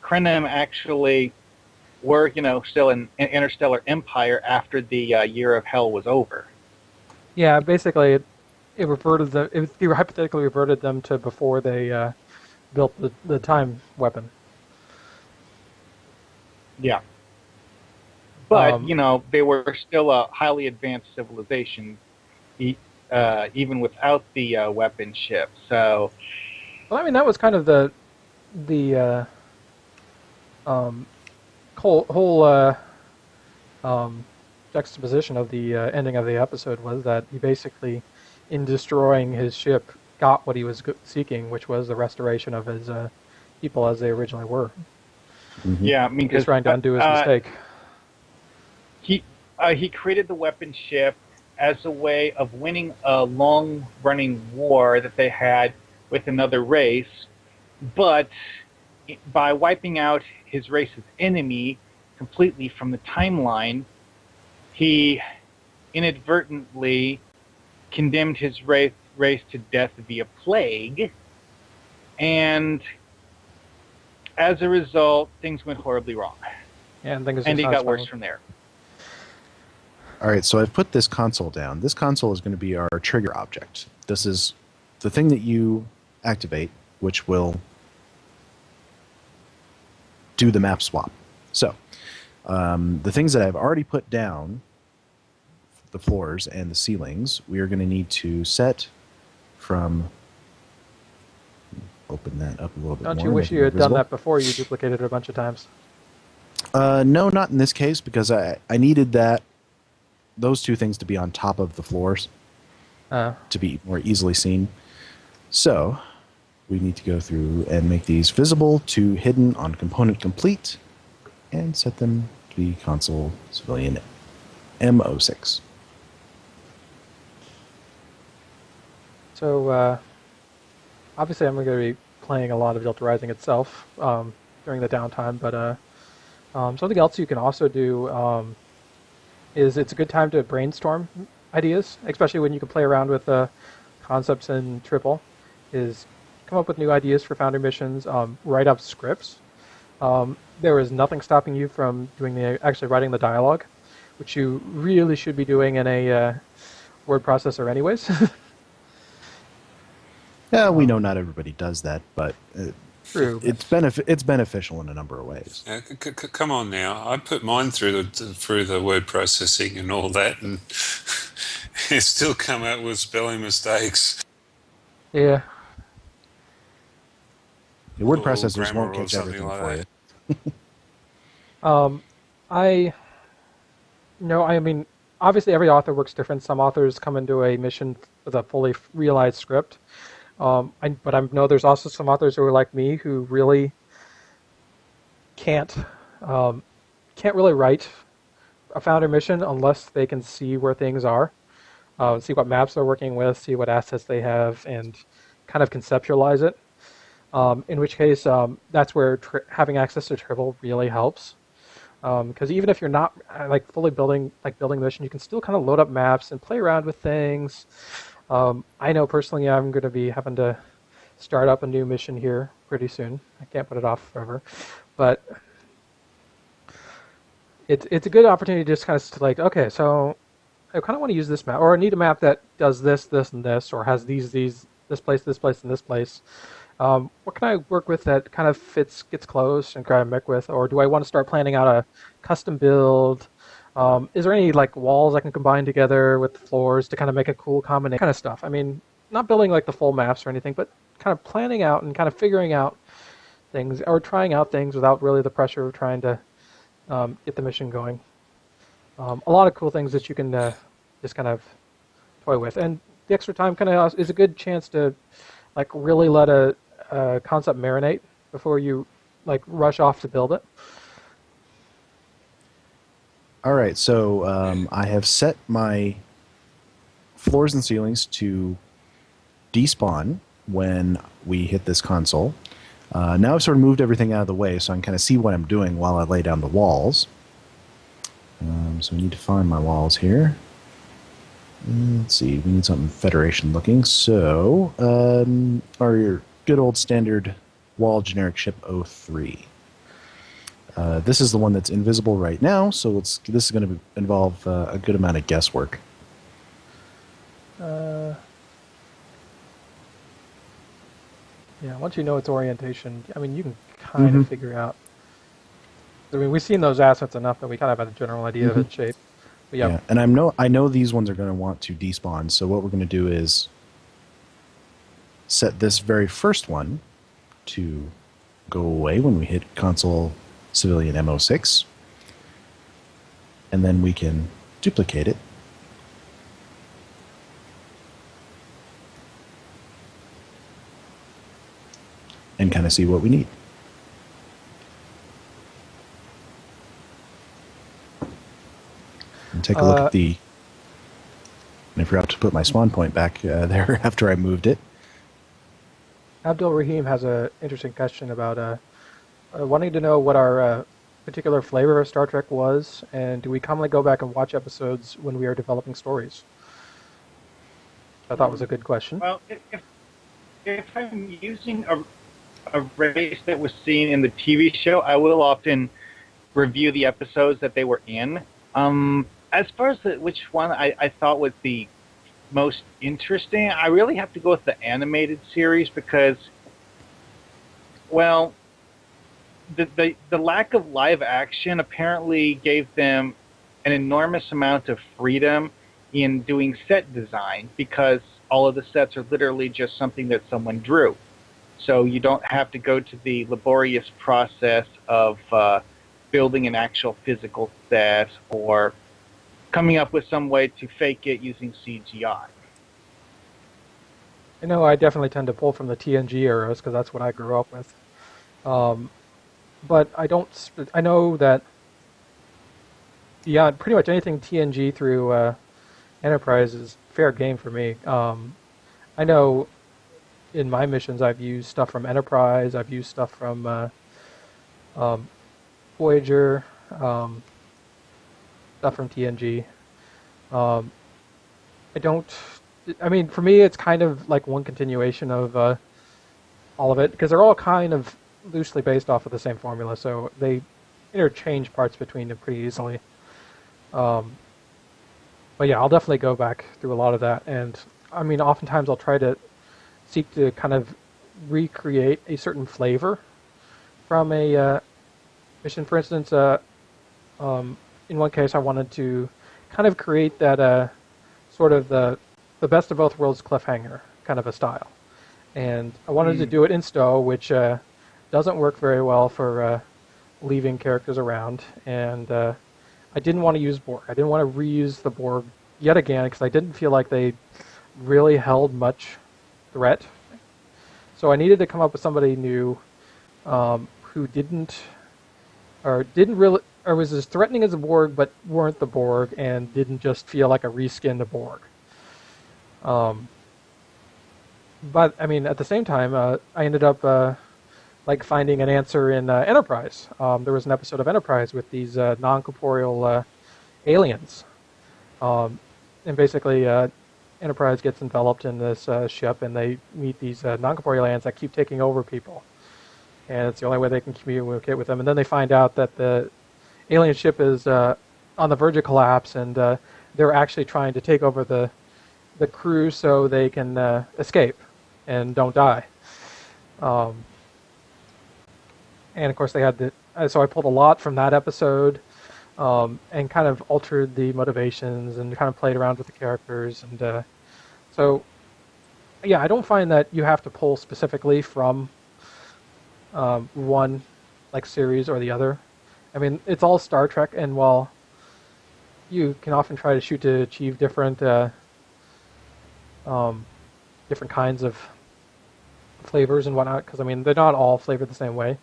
Speaker 4: Krenim actually were, still an interstellar empire after the year of hell was over.
Speaker 3: Yeah, basically, it reverted them. It hypothetically reverted them to before they built the time weapon.
Speaker 4: Yeah. But, they were still a highly advanced civilization, even without the weapon ship. So,
Speaker 3: Well, I mean, that was kind of the whole juxtaposition of the ending of the episode was that he basically, in destroying his ship, got what he was seeking, which was the restoration of his people as they originally were.
Speaker 1: Mm-hmm.
Speaker 4: yeah, I mean,
Speaker 3: He's trying to undo his mistake.
Speaker 4: He created the weapon ship as a way of winning a long-running war that they had with another race, but by wiping out his race's enemy completely from the timeline, he inadvertently condemned his race to death via plague, and as a result, things went horribly wrong.
Speaker 3: Yeah, and things
Speaker 4: And
Speaker 3: just
Speaker 4: it
Speaker 3: not
Speaker 4: got worse
Speaker 3: fun.
Speaker 4: from there.
Speaker 1: All right, so I've put this console down. This console is going to be our trigger object. This is the thing that you activate, which will do the map swap. So the things that I've already put down, the floors and the ceilings, we are going to need to set from... Open that up a little bit more.
Speaker 3: Don't you wish
Speaker 1: make it
Speaker 3: you had
Speaker 1: visible.
Speaker 3: done that before? You duplicated it a bunch of times.
Speaker 1: No, not in this case, because I needed those two things to be on top of the floors to be more easily seen. So we need to go through and make these visible to hidden on component complete and set them to be console civilian M06.
Speaker 3: So obviously I'm going to be playing a lot of Delta Rising itself during the downtime, but something else you can also do is it's a good time to brainstorm ideas, especially when you can play around with concepts in Triple, is come up with new ideas for Foundry missions, write up scripts. There is nothing stopping you from doing actually writing the dialogue, which you really should be doing in a word processor anyways.
Speaker 1: Yeah, we know not everybody does that, but
Speaker 3: True.
Speaker 1: it's beneficial in a number of ways.
Speaker 2: Come on now. I put mine through the word processing and all that, and it still come out with spelling mistakes.
Speaker 3: Yeah.
Speaker 1: The word
Speaker 2: Or
Speaker 1: processors
Speaker 2: grammar
Speaker 1: won't
Speaker 2: or
Speaker 1: catch
Speaker 2: something
Speaker 1: everything
Speaker 2: like
Speaker 1: for you.
Speaker 3: I mean, obviously every author works different. Some authors come into a mission with a fully realized script. But I know there's also some authors who are like me who really can't really write a Founder mission unless they can see where things are, see what maps they're working with, see what assets they have, and kind of conceptualize it. In which case, that's where having access to Tribble really helps. Because even if you're not like fully building the mission, you can still kind of load up maps and play around with things. I know personally I'm going to be having to start up a new mission here pretty soon. I can't put it off forever. But it's a good opportunity to just kind of like, okay, so I kind of want to use this map, or I need a map that does this, this, and this, or has these, this place, and this place. What can I work with that kind of gets close and kind of mech with, or do I want to start planning out a custom build? Is there any like walls I can combine together with the floors to kind of make a cool combination kind of stuff? I mean, not building like the full maps or anything, but kind of planning out and kind of figuring out things or trying out things without really the pressure of trying to get the mission going. A lot of cool things that you can just kind of toy with, and the extra time kind of is a good chance to like really let a concept marinate before you like rush off to build it.
Speaker 1: All right, so I have set my floors and ceilings to despawn when we hit this console. Now I've sort of moved everything out of the way so I can kind of see what I'm doing while I lay down the walls. So we need to find my walls here. Let's see, we need something Federation looking. So our good old standard wall generic ship 03. This is the one that's invisible right now, so this is going to involve a good amount of guesswork.
Speaker 3: Yeah, once you know its orientation, I mean, you can kind of figure out. I mean, we've seen those assets enough that we kind of have a general idea of its shape. But
Speaker 1: Yeah, and I know these ones are going to want to despawn, so what we're going to do is set this very first one to go away when we hit console civilian M06, and then we can duplicate it. And kind of see what we need. And take a look at the... And I forgot to put my spawn point back there after I moved it.
Speaker 3: Abdul Rahim has an interesting question about wanting to know what our particular flavor of Star Trek was, and do we commonly go back and watch episodes when we are developing stories? I thought was a good question.
Speaker 4: Well, if I'm using a race that was seen in the TV show, I will often review the episodes that they were in. as far as which one I thought was the most interesting, I really have to go with the animated series because, well, the lack of live action apparently gave them an enormous amount of freedom in doing set design because all of the sets are literally just something that someone drew. So you don't have to go to the laborious process of building an actual physical set or coming up with some way to fake it using CGI.
Speaker 3: I know I definitely tend to pull from the TNG eras because that's what I grew up with. But I don't. I know that beyond pretty much anything TNG through Enterprise is fair game for me. I know in my missions I've used stuff from Enterprise. I've used stuff from Voyager, stuff from TNG. I don't. I mean, for me, it's kind of like one continuation of all of it because they're all kind of loosely based off of the same formula, so they interchange parts between them pretty easily. But yeah, I'll definitely go back through a lot of that, and I mean, oftentimes I'll try to seek to kind of recreate a certain flavor from a mission. For instance, in one case, I wanted to kind of create that sort of the best of both worlds cliffhanger kind of a style, and I wanted to do it in STO, which doesn't work very well for leaving characters around, and I didn't want to use Borg. I didn't want to reuse the Borg yet again because I didn't feel like they really held much threat. So I needed to come up with somebody new who didn't really, or was as threatening as the Borg, but weren't the Borg and didn't just feel like a reskin of Borg. But I mean, at the same time, I ended up like finding an answer in Enterprise. There was an episode of Enterprise with these non-corporeal aliens, and basically Enterprise gets enveloped in this ship, and they meet these non-corporeal aliens that keep taking over people, and it's the only way they can communicate with them. And then they find out that the alien ship is on the verge of collapse, and they're actually trying to take over the crew so they can escape and don't die. And of course, they had so I pulled a lot from that episode, and kind of altered the motivations and kind of played around with the characters. And so, yeah, I don't find that you have to pull specifically from one like series or the other. I mean, it's all Star Trek, and while you can often try to shoot to achieve different kinds of flavors and whatnot, because I mean, they're not all flavored the same way.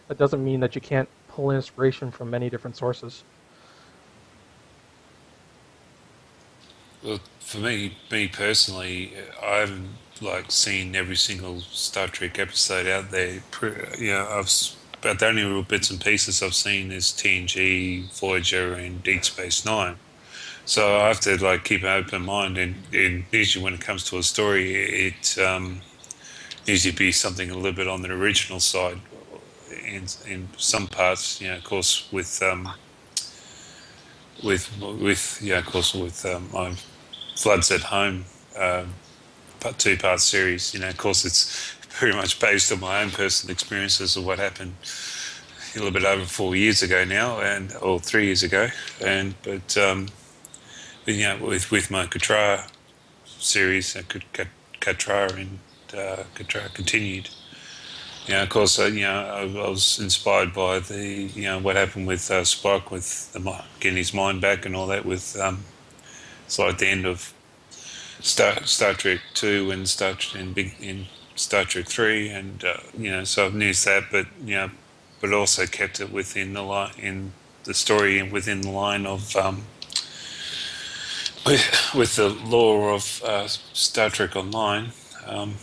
Speaker 3: That doesn't mean that you can't pull inspiration from many different sources.
Speaker 2: Well, for me personally, I haven't like seen every single Star Trek episode out there. About the only real bits and pieces I've seen is TNG, Voyager, and Deep Space Nine. So I have to like keep an open mind, and usually when it comes to a story, it needs to be something a little bit on the original side. In some parts, of course, with my Floods at Home, 2-part series. Of course, it's pretty much based on my own personal experiences of what happened a little bit over 4 years ago now, or 3 years ago, but with my Katra series, Katra and Katra Continued. Of course, I was inspired by the what happened with Spock with getting his mind back and all that. With it's like the end of Star Trek 2 and in Star Trek 3, and so I've used that, but also kept it within the line in the story and within the line of with the lore of Star Trek Online. Of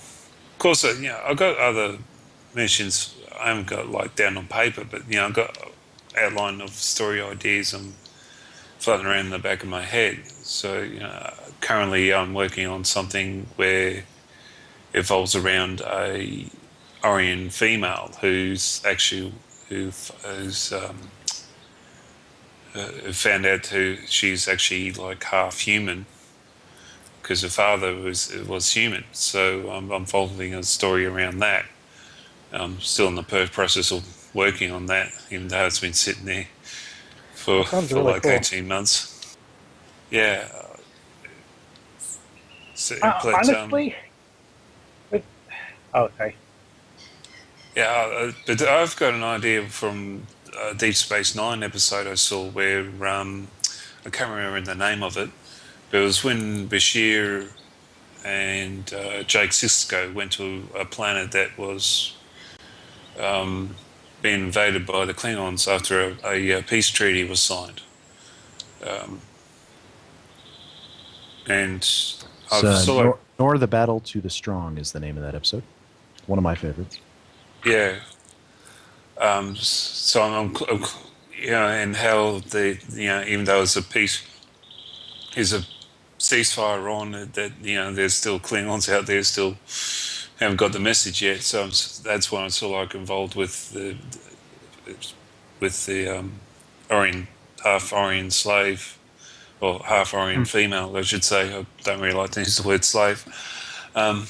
Speaker 2: course, I've got other mentions I haven't got like down on paper, but I've got outline of story ideas I'm floating around in the back of my head. So currently I'm working on something where it evolves around a Orion female who's found out who she's actually like half human because her father was human. So I'm unfolding a story around that. I'm still in the process of working on that, even though it's been sitting there for
Speaker 3: That sounds really
Speaker 2: like
Speaker 3: cool.
Speaker 2: 18 months. Yeah. So, but,
Speaker 4: Honestly, oh, sorry.
Speaker 2: yeah, but I've got an idea from a Deep Space Nine episode I saw where I can't remember the name of it, but it was when Bashir and Jake Sisko went to a planet that was being invaded by the Klingons after a peace treaty was signed. And I've
Speaker 1: It's,
Speaker 2: sort of,
Speaker 1: Nor the Battle to the Strong is the name of that episode. One of my favorites.
Speaker 2: yeah. So and how even though it's a peace, is a ceasefire on that, there's still Klingons out there still haven't got the message yet. So that's why I'm sort of like involved with the Orient, half Orient slave, or half Orient female, I should say. I don't really like to use the word slave. And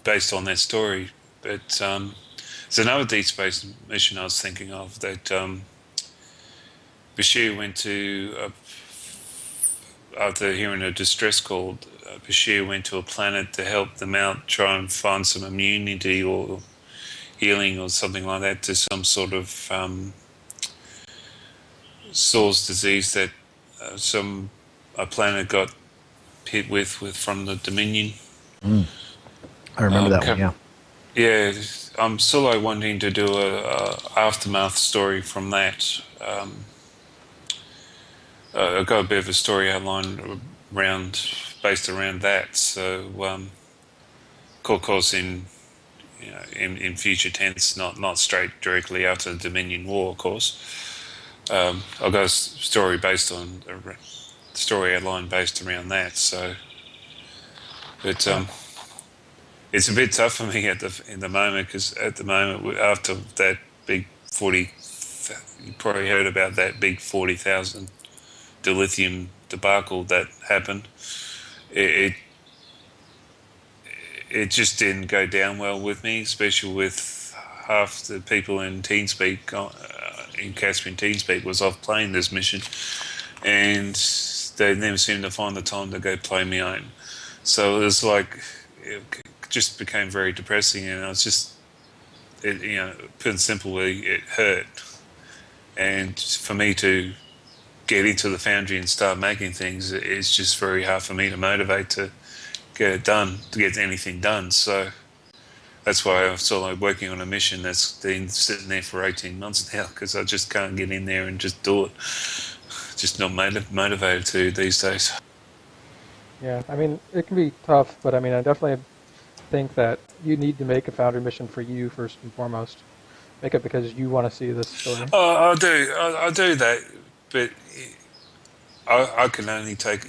Speaker 2: based on that story. But there's another Deep Space mission I was thinking of that Bashir went to, after hearing a distress call, Bashir went to a planet to help them out, try and find some immunity or healing or something like that to some sort of source disease that a planet got hit with from the Dominion.
Speaker 1: I remember that one, yeah.
Speaker 2: Yeah, I'm still like wanting to do a aftermath story from that. I've got a bit of a story outlined based around that. So, of course, in future tense, not straight directly after the Dominion War, of course. I've got a story outline based around that. So, but it's a bit tough for me in the moment because at the moment after that big 40, you probably heard about that big 40,000 dilithium debacle that happened. It just didn't go down well with me, especially with half the people in TeamSpeak, in Caspian TeamSpeak, was off playing this mission, and they never seemed to find the time to go play me own. So it was like it just became very depressing, and I was just, put it simply, it hurt. And for me to get into the Foundry and start making things, it's just very hard for me to motivate to get it done, to get anything done. So that's why I'm sort of like working on a mission that's been sitting there for 18 months now, because I just can't get in there and just do it. Just not motivated to these days.
Speaker 3: Yeah, I mean, it can be tough, but I mean, I definitely think that you need to make a Foundry mission for you first and foremost. Make it because you want to see this story.
Speaker 2: I do that, but I can only take,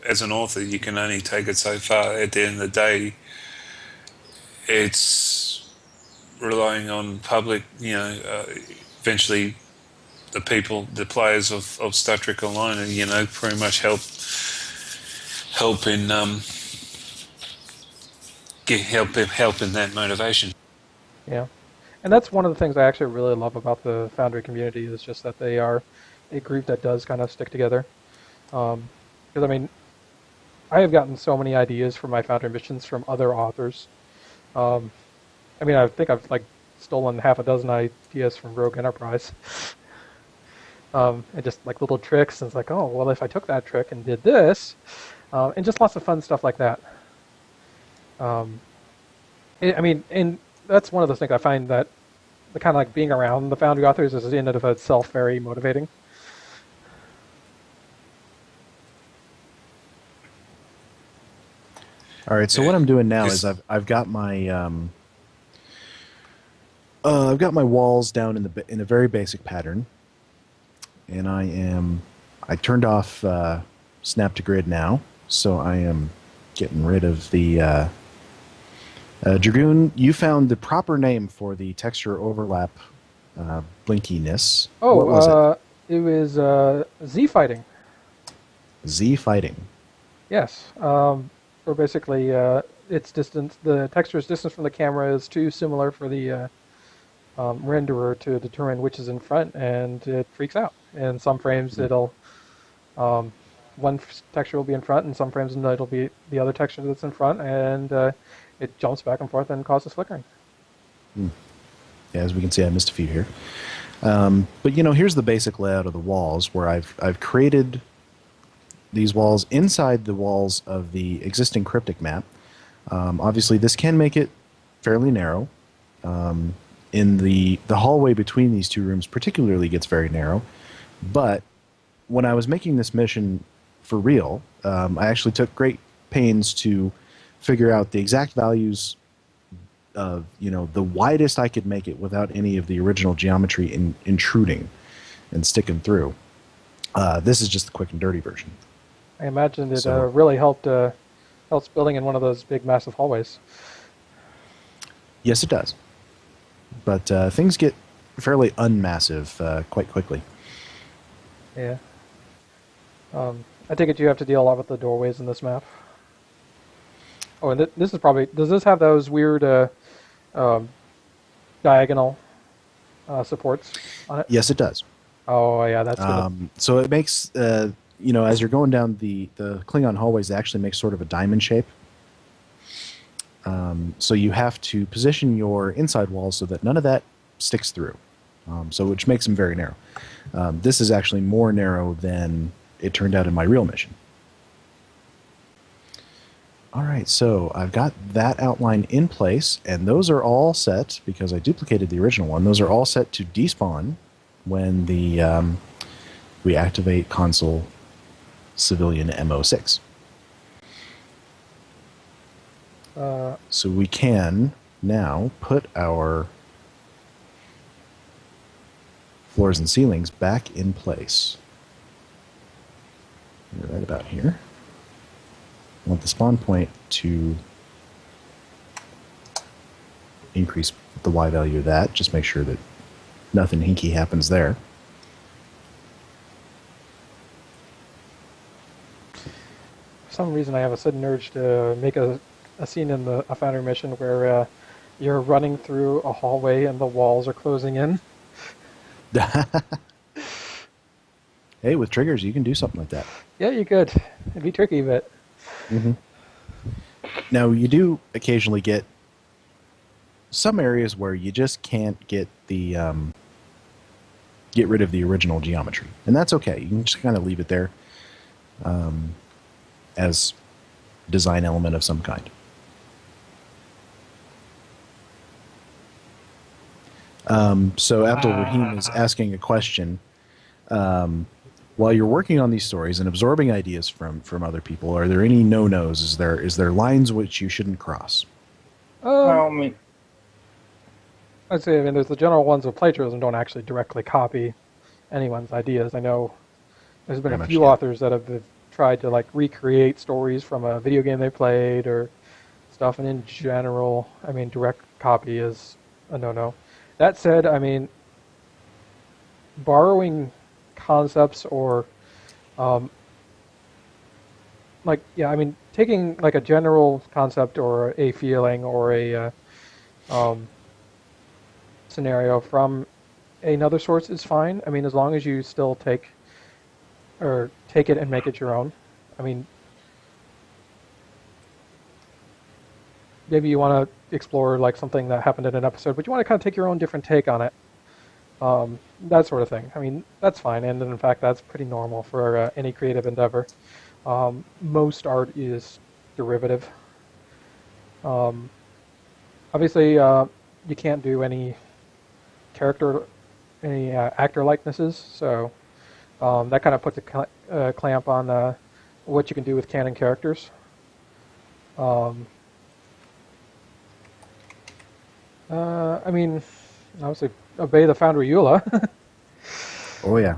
Speaker 2: as an author, you can only take it so far. At the end of the day, it's relying on public, eventually the people, the players of Star Trek Online, and pretty much help in help in that motivation.
Speaker 3: Yeah, and that's one of the things I actually really love about the Foundry community is just that they are a group that does kind of stick together. Because I mean, I have gotten so many ideas for my Foundry missions from other authors. I mean, I think I've like stolen half a dozen ideas from Rogue Enterprise. And just like little tricks, and it's like, oh, well, if I took that trick and did this, and just lots of fun stuff like that. I mean, and that's one of those things I find that the kind of like being around the Foundry authors is in and of itself very motivating.
Speaker 1: All right, so what I'm doing now is I've got my walls down in a very basic pattern, and I turned off snap to grid now, so I am getting rid of the Dragoon. You found the proper name for the texture overlap blinkiness.
Speaker 3: Oh,
Speaker 1: What was
Speaker 3: it was Z fighting.
Speaker 1: it? Z fighting.
Speaker 3: Yes. Or basically, its distance, the texture's distance from the camera is too similar for the renderer to determine which is in front, and it freaks out. In some frames, it'll texture will be in front, and some frames it'll be the other texture that's in front, and it jumps back and forth and causes flickering.
Speaker 1: Yeah, as we can see, I missed a few here. But here's the basic layout of the walls, where I've created these walls inside the walls of the existing cryptic map. Obviously, this can make it fairly narrow. In the hallway between these two rooms particularly gets very narrow. But when I was making this mission for real, I actually took great pains to figure out the exact values of the widest I could make it without any of the original geometry intruding and sticking through. This is just the quick and dirty version.
Speaker 3: I imagine it really helps building in one of those big, massive hallways.
Speaker 1: Yes, it does. But things get fairly unmassive quite quickly.
Speaker 3: Yeah. I take it you have to deal a lot with the doorways in this map. Oh, and this is probably... Does this have those weird diagonal supports on it?
Speaker 1: Yes, it does.
Speaker 3: Oh, yeah, that's good.
Speaker 1: So it makes, as you're going down the Klingon hallways, it actually makes sort of a diamond shape. So you have to position your inside walls so that none of that sticks through. Which makes them very narrow. This is actually more narrow than it turned out in my real mission. All right, so I've got that outline in place, and those are all set, because I duplicated the original one, those are all set to despawn when we activate console civilian MO6. So we can now put our floors and ceilings back in place. Right about here. I want the spawn point to increase the Y value of that. Just make sure that nothing hinky happens there.
Speaker 3: For some reason, I have a sudden urge to make a scene in a Foundry mission where you're running through a hallway and the walls are closing in.
Speaker 1: Hey, with triggers, you can do something like that.
Speaker 3: Yeah, you could. It'd be tricky, but...
Speaker 1: Mm-hmm. Now, you do occasionally get some areas where you just can't get the get rid of the original geometry, and that's okay. You can just kind of leave it there as design element of some kind. So Abdul Rahim is asking a question. While you're working on these stories and absorbing ideas from other people, are there any no-nos? Is there lines which you shouldn't cross?
Speaker 3: I'd say, there's the general ones of plagiarism don't actually directly copy anyone's ideas. I know there's been a few authors that have tried to recreate stories from a video game they played or stuff, and in general, direct copy is a no-no. That said, borrowing concepts or taking a general concept or a feeling or a scenario from another source is fine. As long as you still take it and make it your own. Maybe you want to explore something that happened in an episode, but you want to kind of take your own different take on it. That sort of thing. That's fine, and in fact, that's pretty normal for any creative endeavor. Most art is derivative. Obviously, you can't do any actor likenesses, so that kind of puts a clamp on what you can do with canon characters. Obviously, obey the Foundry EULA.
Speaker 1: Oh yeah.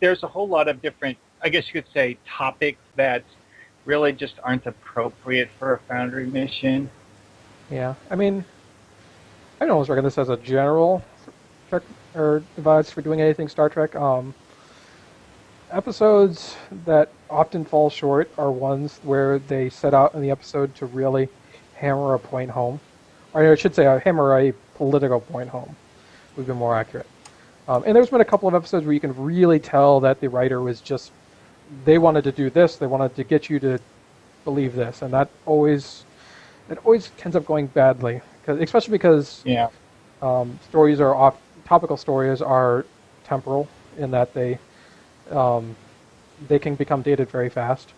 Speaker 4: There's a whole lot of different, I guess you could say, topics that really just aren't appropriate for a Foundry mission.
Speaker 3: Yeah, I almost reckon this as a general check or advice for doing anything Star Trek. Episodes that often fall short are ones where they set out in the episode to really hammer a point home, or I should say, hammer a political point home. Would be more accurate. And there's been a couple of episodes where you can really tell that the writer was just, they wanted to do this, they wanted to get you to believe this, and it always ends up going badly, especially because
Speaker 4: Yeah.
Speaker 3: stories are topical stories are temporal in that they can become dated very fast.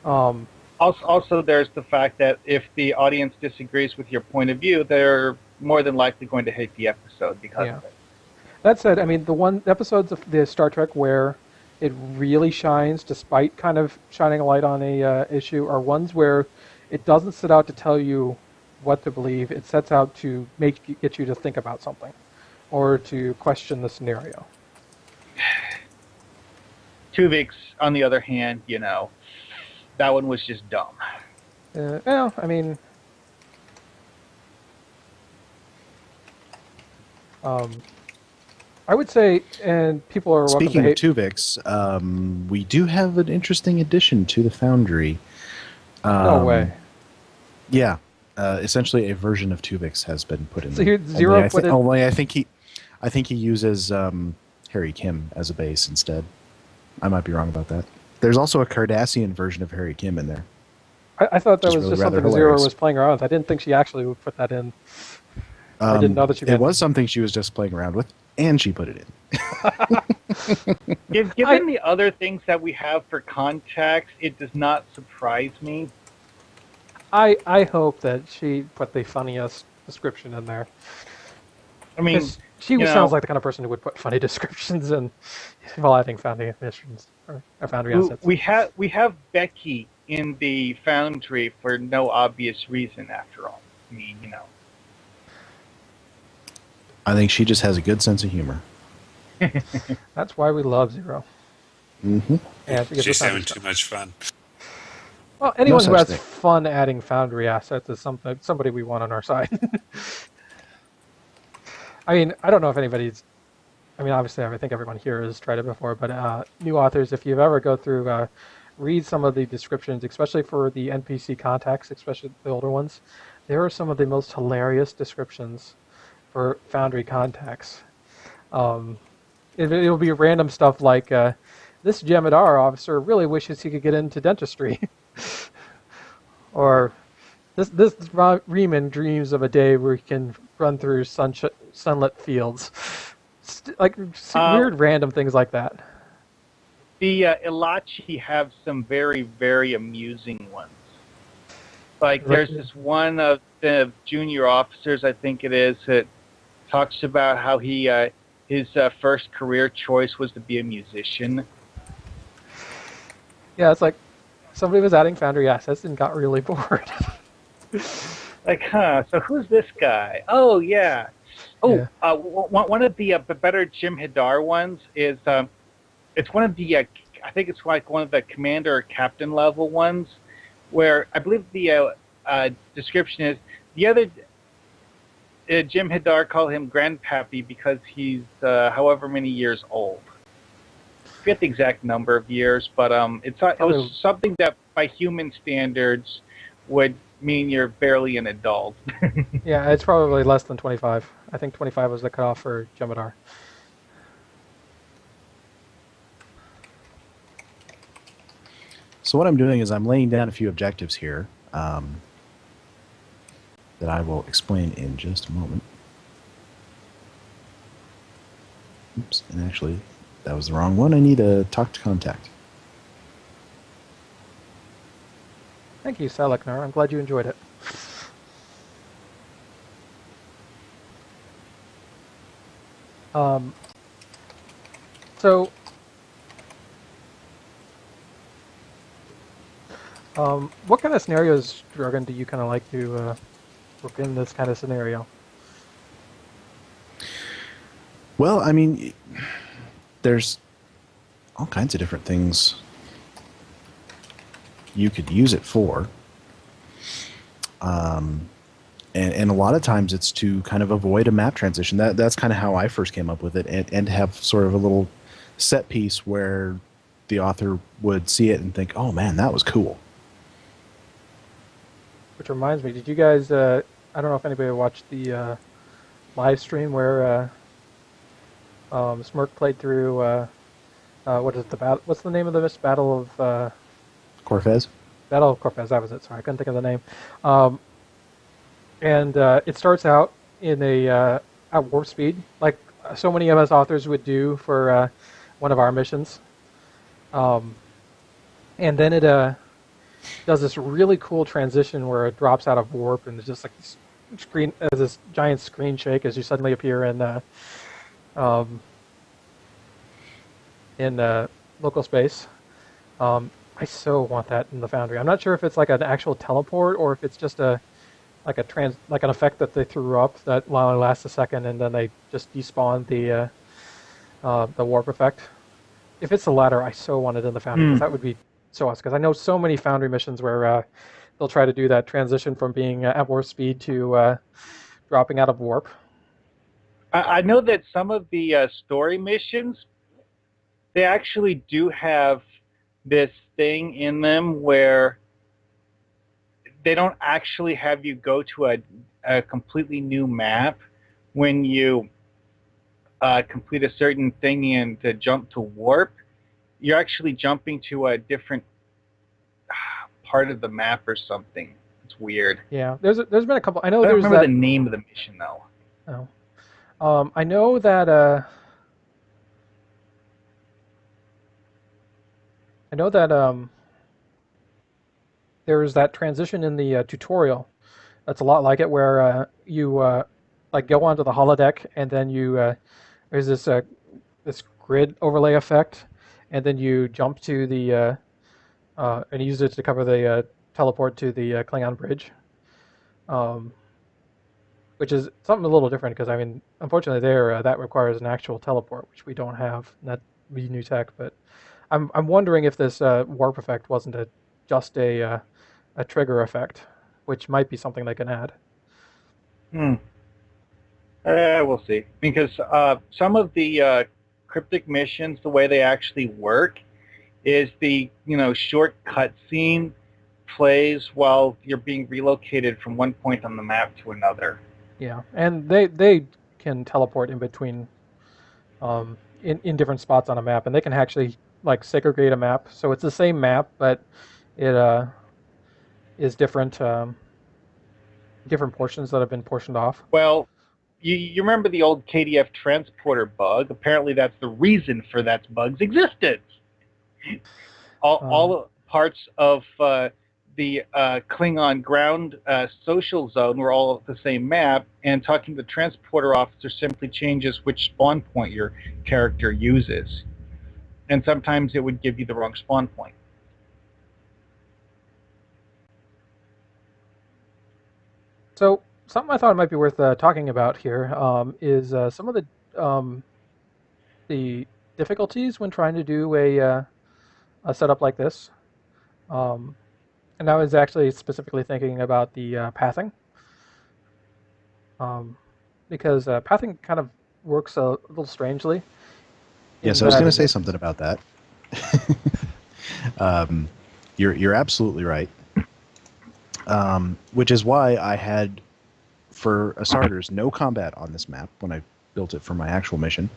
Speaker 4: Also, there's the fact that if the audience disagrees with your point of view, they're more than likely going to hate the episode because of it.
Speaker 3: That said, I mean, the episodes of the Star Trek where it really shines, despite kind of shining a light on a issue, are ones where it doesn't set out to tell you what to believe. It sets out to get you to think about something, or to question the scenario.
Speaker 4: Tuvix, on the other hand, that one was just dumb.
Speaker 3: Well, I mean, I would say, and people are welcome
Speaker 1: Speaking
Speaker 3: to
Speaker 1: of Tuvix, we do have an interesting addition to the Foundry.
Speaker 3: No way.
Speaker 1: Yeah, essentially a version of Tuvix has been put in.
Speaker 3: So
Speaker 1: there.
Speaker 3: here, Zero put it.
Speaker 1: Only I think he uses Harry Kim as a base instead. I might be wrong about that. There's also a Cardassian version of Harry Kim in there.
Speaker 3: I thought that was
Speaker 1: really
Speaker 3: just
Speaker 1: rather
Speaker 3: something
Speaker 1: hilarious.
Speaker 3: Zero was playing around with. I didn't think she actually would put that in. I didn't know that she.
Speaker 1: It was something she was just playing around with, and she put it in.
Speaker 4: Given the other things that we have for context, it does not surprise me.
Speaker 3: I hope that she put the funniest description in there.
Speaker 4: I mean,
Speaker 3: 'Cause she sounds like the kind of person who would put funny descriptions in while adding Foundry missions or Foundry assets.
Speaker 4: we have Becky in the Foundry for no obvious reason. After all, I mean,
Speaker 1: I think she just has a good sense of humor.
Speaker 3: That's why we love Zero.
Speaker 1: Mm-hmm.
Speaker 3: And because
Speaker 2: She's
Speaker 3: of Foundry
Speaker 2: having
Speaker 3: stuff.
Speaker 2: too much fun.
Speaker 3: Well, anyone who
Speaker 1: such
Speaker 3: has
Speaker 1: thing.
Speaker 3: fun adding Foundry assets is somebody we want on our side. I mean, I don't know if anybody's. I mean, obviously, I think everyone here has tried it before, but new authors, if you ever go through, read some of the descriptions, especially for the NPC contacts, especially the older ones. There are some of the most hilarious descriptions for Foundry contacts. It'll be random stuff like, this Jemadar officer really wishes he could get into dentistry. Or, this Riemann dreams of a day where he can run through sunlit fields. Weird random things like that.
Speaker 4: the Ilachi have some very, very amusing ones. Like there's this one of the junior officers, I think it is, that talks about how his first career choice was to be a musician.
Speaker 3: Yeah, it's like somebody was adding Foundry assets and got really bored.
Speaker 4: Like, so who's this guy? Oh, yeah. Oh,
Speaker 3: Yeah.
Speaker 4: One of the better Jim Hadar ones is, it's one of the, I think it's like one of the commander or captain level ones, where I believe the description is, the other, Jim Hadar called him Grandpappy because he's however many years old. I forget the exact number of years, but it was something that by human standards would mean you're barely an adult.
Speaker 3: Yeah, it's probably less than 25. I think 25 was the cutoff for Jemadar.
Speaker 1: So what I'm doing is I'm laying down a few objectives here that I will explain in just a moment. Oops, and actually, that was the wrong one. I need a talk to contact.
Speaker 3: Thank you, Salaknar. I'm glad you enjoyed it. What kind of scenarios, Dragon, do you kind of like to work in this kind of scenario?
Speaker 1: Well, I mean, there's all kinds of different things you could use it for. and a lot of times it's to kind of avoid a map transition. That's kind of how I first came up with it, and have sort of a little set piece where the author would see it and think, "Oh man, that was cool."
Speaker 3: Which reminds me, did you guys? I don't know if anybody watched the live stream where Smirk played through. What is it? The battle? What's the name of this battle of?
Speaker 1: Corfez.
Speaker 3: Battle of Corpez. That was it. Sorry, I couldn't think of the name. And it starts out in a at warp speed, like so many of us authors would do for one of our missions. And then it does this really cool transition where it drops out of warp and it's just like this screen, this giant screen shake as you suddenly appear in local space. I so want that in the Foundry. I'm not sure if it's like an actual teleport or if it's just like an effect that they threw up that only lasts a second and then they just despawn the warp effect. If it's the latter, I so want it in the Foundry because that would be so awesome. Because I know so many Foundry missions where they'll try to do that transition from being at warp speed to dropping out of warp.
Speaker 4: I know that some of the story missions, they actually do have this thing in them where they don't actually have you go to a completely new map when you complete a certain thing and to jump to warp. You're actually jumping to a different part of the map or something. It's weird.
Speaker 3: Yeah, there's been a couple. I know
Speaker 4: I don't
Speaker 3: there's
Speaker 4: remember
Speaker 3: that.
Speaker 4: the name of the mission though.
Speaker 3: Oh. I know that. There's that transition in the tutorial. That's a lot like it, where you like go onto the holodeck, and then you there's this grid overlay effect, and then you jump to the and use it to cover the teleport to the Klingon bridge, which is something a little different because I mean, unfortunately, that requires an actual teleport, which we don't have. That would be new tech, but I'm wondering if this warp effect wasn't just a trigger effect, which might be something they can add.
Speaker 4: We'll see. Because some of the cryptic missions, the way they actually work, is the short cutscene plays while you're being relocated from one point on the map to another.
Speaker 3: Yeah, and they can teleport in between in different spots on a map, and they can actually like segregate a map, so it's the same map, but it is different different portions that have been portioned off.
Speaker 4: Well, you remember the old KDF transporter bug? Apparently, that's the reason for that bug's existence. All parts of the Klingon ground social zone were all the same map, and talking to the transporter officer simply changes which spawn point your character uses. And sometimes it would give you the wrong spawn point.
Speaker 3: So something I thought might be worth talking about here is some of the difficulties when trying to do a setup like this. And I was actually specifically thinking about the pathing, because pathing kind of works a little strangely.
Speaker 1: Yes, I was going to say something about that. You're absolutely right. Which is why I had, for starters, no combat on this map when I built it for my actual mission,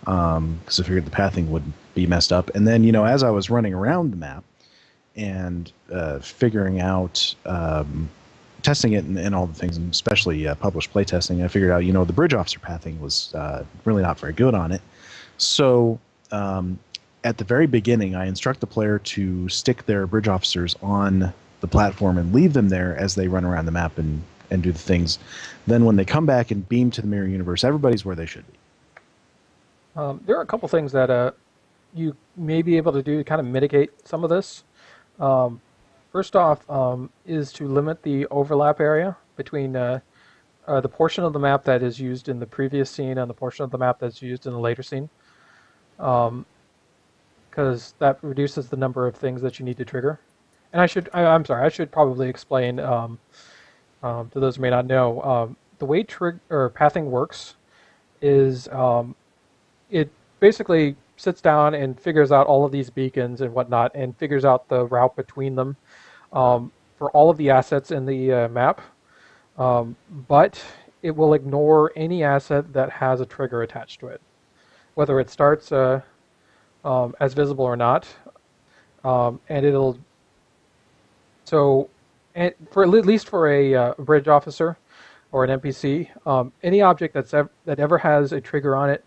Speaker 1: because I figured the pathing would be messed up. And then, as I was running around the map and figuring out, testing it and all the things, and especially published playtesting, I figured out, the bridge officer pathing was really not very good on it. So at the very beginning, I instruct the player to stick their bridge officers on the platform and leave them there as they run around the map and do the things. Then when they come back and beam to the mirror universe, everybody's where they should be.
Speaker 3: There are a couple things that you may be able to do to kind of mitigate some of this. First off, is to limit the overlap area between the portion of the map that is used in the previous scene and the portion of the map that's used in the later scene. Because that reduces the number of things that you need to trigger. And I'm sorry, I should probably explain To those who may not know, the way pathing works is it basically sits down and figures out all of these beacons and whatnot, and figures out the route between them for all of the assets in the map. But it will ignore any asset that has a trigger attached to it, whether it starts as visible or not. And it'll and for at least for a bridge officer or an NPC, any object that ever has a trigger on it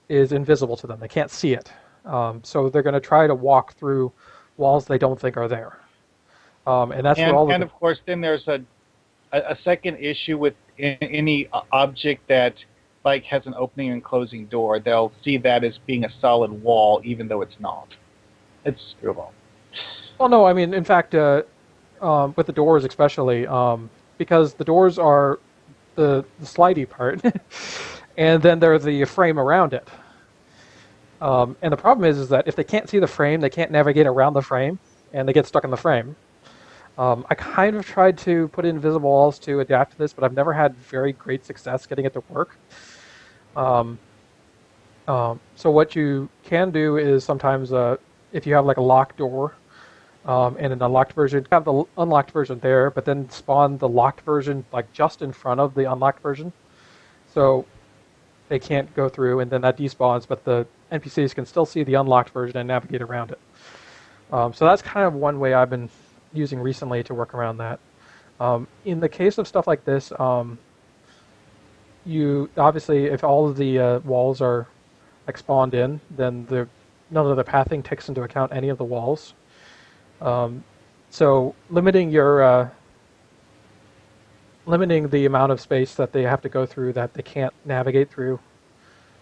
Speaker 3: is invisible to them. They can't see it. So they're going to try to walk through walls they don't think are there. And that's where all
Speaker 4: and of course, then there's a second issue with any object that like has an opening and closing door. They'll see that as being a solid wall, even though it's not. It's screwball.
Speaker 3: Well, no, I mean, in fact, with the doors especially, because the doors are the slidey part, and then there's the frame around it. And the problem is that if they can't see the frame, they can't navigate around the frame, and they get stuck in the frame. I kind of tried to put in invisible walls to adapt to this, but I've never had very great success getting it to work. So what you can do is sometimes, if you have like a locked door and an unlocked version, have the unlocked version there, but then spawn the locked version like just in front of the unlocked version, so they can't go through, and then that despawns, but the NPCs can still see the unlocked version and navigate around it. So that's kind of one way I've been using recently to work around that. In the case of stuff like this, you obviously, if all of the walls are like spawned in, then none of the pathing takes into account any of the walls. So limiting the amount of space that they have to go through that they can't navigate through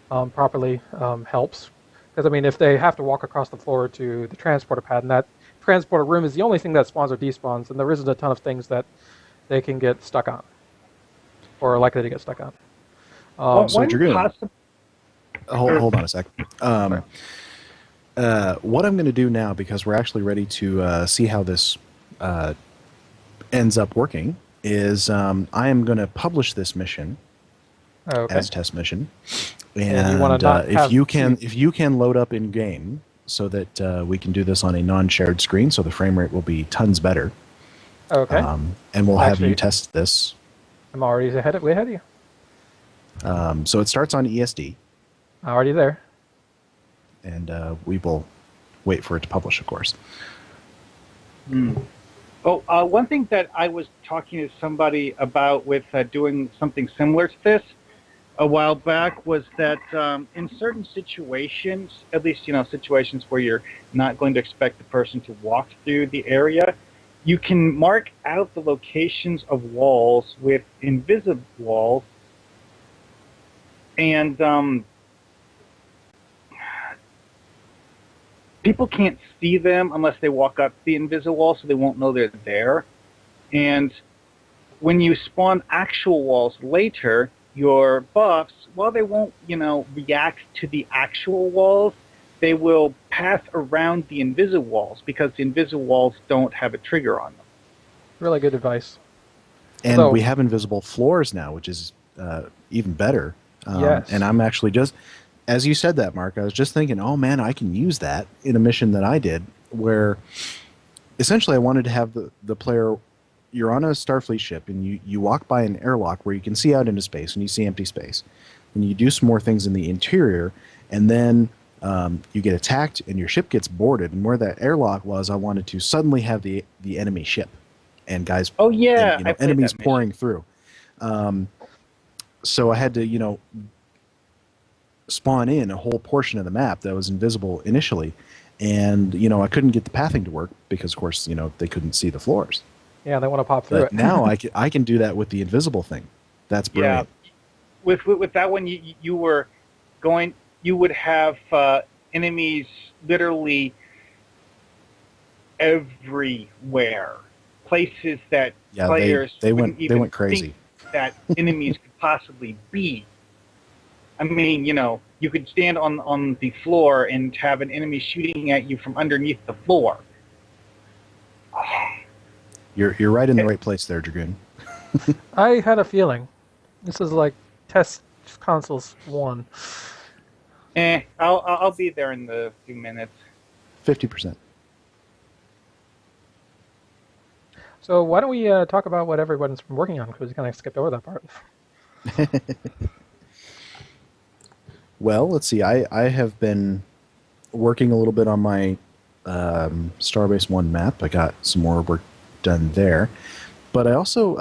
Speaker 3: properly helps. Because I mean, if they have to walk across the floor to the transporter pad, and that transporter room is the only thing that spawns or despawns, and there isn't a ton of things that they can get stuck on, or are likely to get stuck on.
Speaker 1: So Dragoon, hold on a sec. What I'm going to do now, because we're actually ready to see how this ends up working, is I am going to publish this mission as test mission, and if you can load up in game so that we can do this on a non-shared screen, so the frame rate will be tons better.
Speaker 3: Okay.
Speaker 1: And we'll have you test this.
Speaker 3: I'm already way ahead of you.
Speaker 1: So it starts on ESD.
Speaker 3: Already there.
Speaker 1: And we will wait for it to publish, of course.
Speaker 4: Oh, one thing that I was talking to somebody about with doing something similar to this a while back was that in certain situations, at least situations where you're not going to expect the person to walk through the area, you can mark out the locations of walls with invisible walls, and people can't see them unless they walk up the invisible wall, so they won't know they're there. And when you spawn actual walls later, your buffs, while they won't, react to the actual walls, they will pass around the invisible walls because the invisible walls don't have a trigger on them.
Speaker 3: Really good advice.
Speaker 1: And we have invisible floors now, which is even better.
Speaker 3: Yes.
Speaker 1: And I'm actually just, as you said that, Mark, I was just thinking, oh man, I can use that in a mission that I did where essentially I wanted to have the player, you're on a Starfleet ship and you walk by an airlock where you can see out into space and you see empty space. And you do some more things in the interior, and then you get attacked and your ship gets boarded. And where that airlock was, I wanted to suddenly have the enemy ship and guys, enemies pouring through. So I had to, spawn in a whole portion of the map that was invisible initially. And, I couldn't get the pathing to work because, of course, they couldn't see the floors.
Speaker 3: Yeah, they want to pop through
Speaker 1: it. Now I can do that with the invisible thing. That's brilliant.
Speaker 4: Yeah. With that one, you would have enemies literally everywhere. Places that players
Speaker 1: they went crazy.
Speaker 4: Think that enemies could possibly be. I mean, you could stand on the floor and have an enemy shooting at you from underneath the floor.
Speaker 1: You're right in the right place there, Dragoon.
Speaker 3: I had a feeling. This is like test consoles 1.
Speaker 4: I'll be there in the few minutes.
Speaker 1: 50%.
Speaker 3: So why don't we talk about what everyone's been working on, because we kind of skipped over that part.
Speaker 1: Well, let's see. I have been working a little bit on my Starbase 1 map. I got some more work done there. But I also,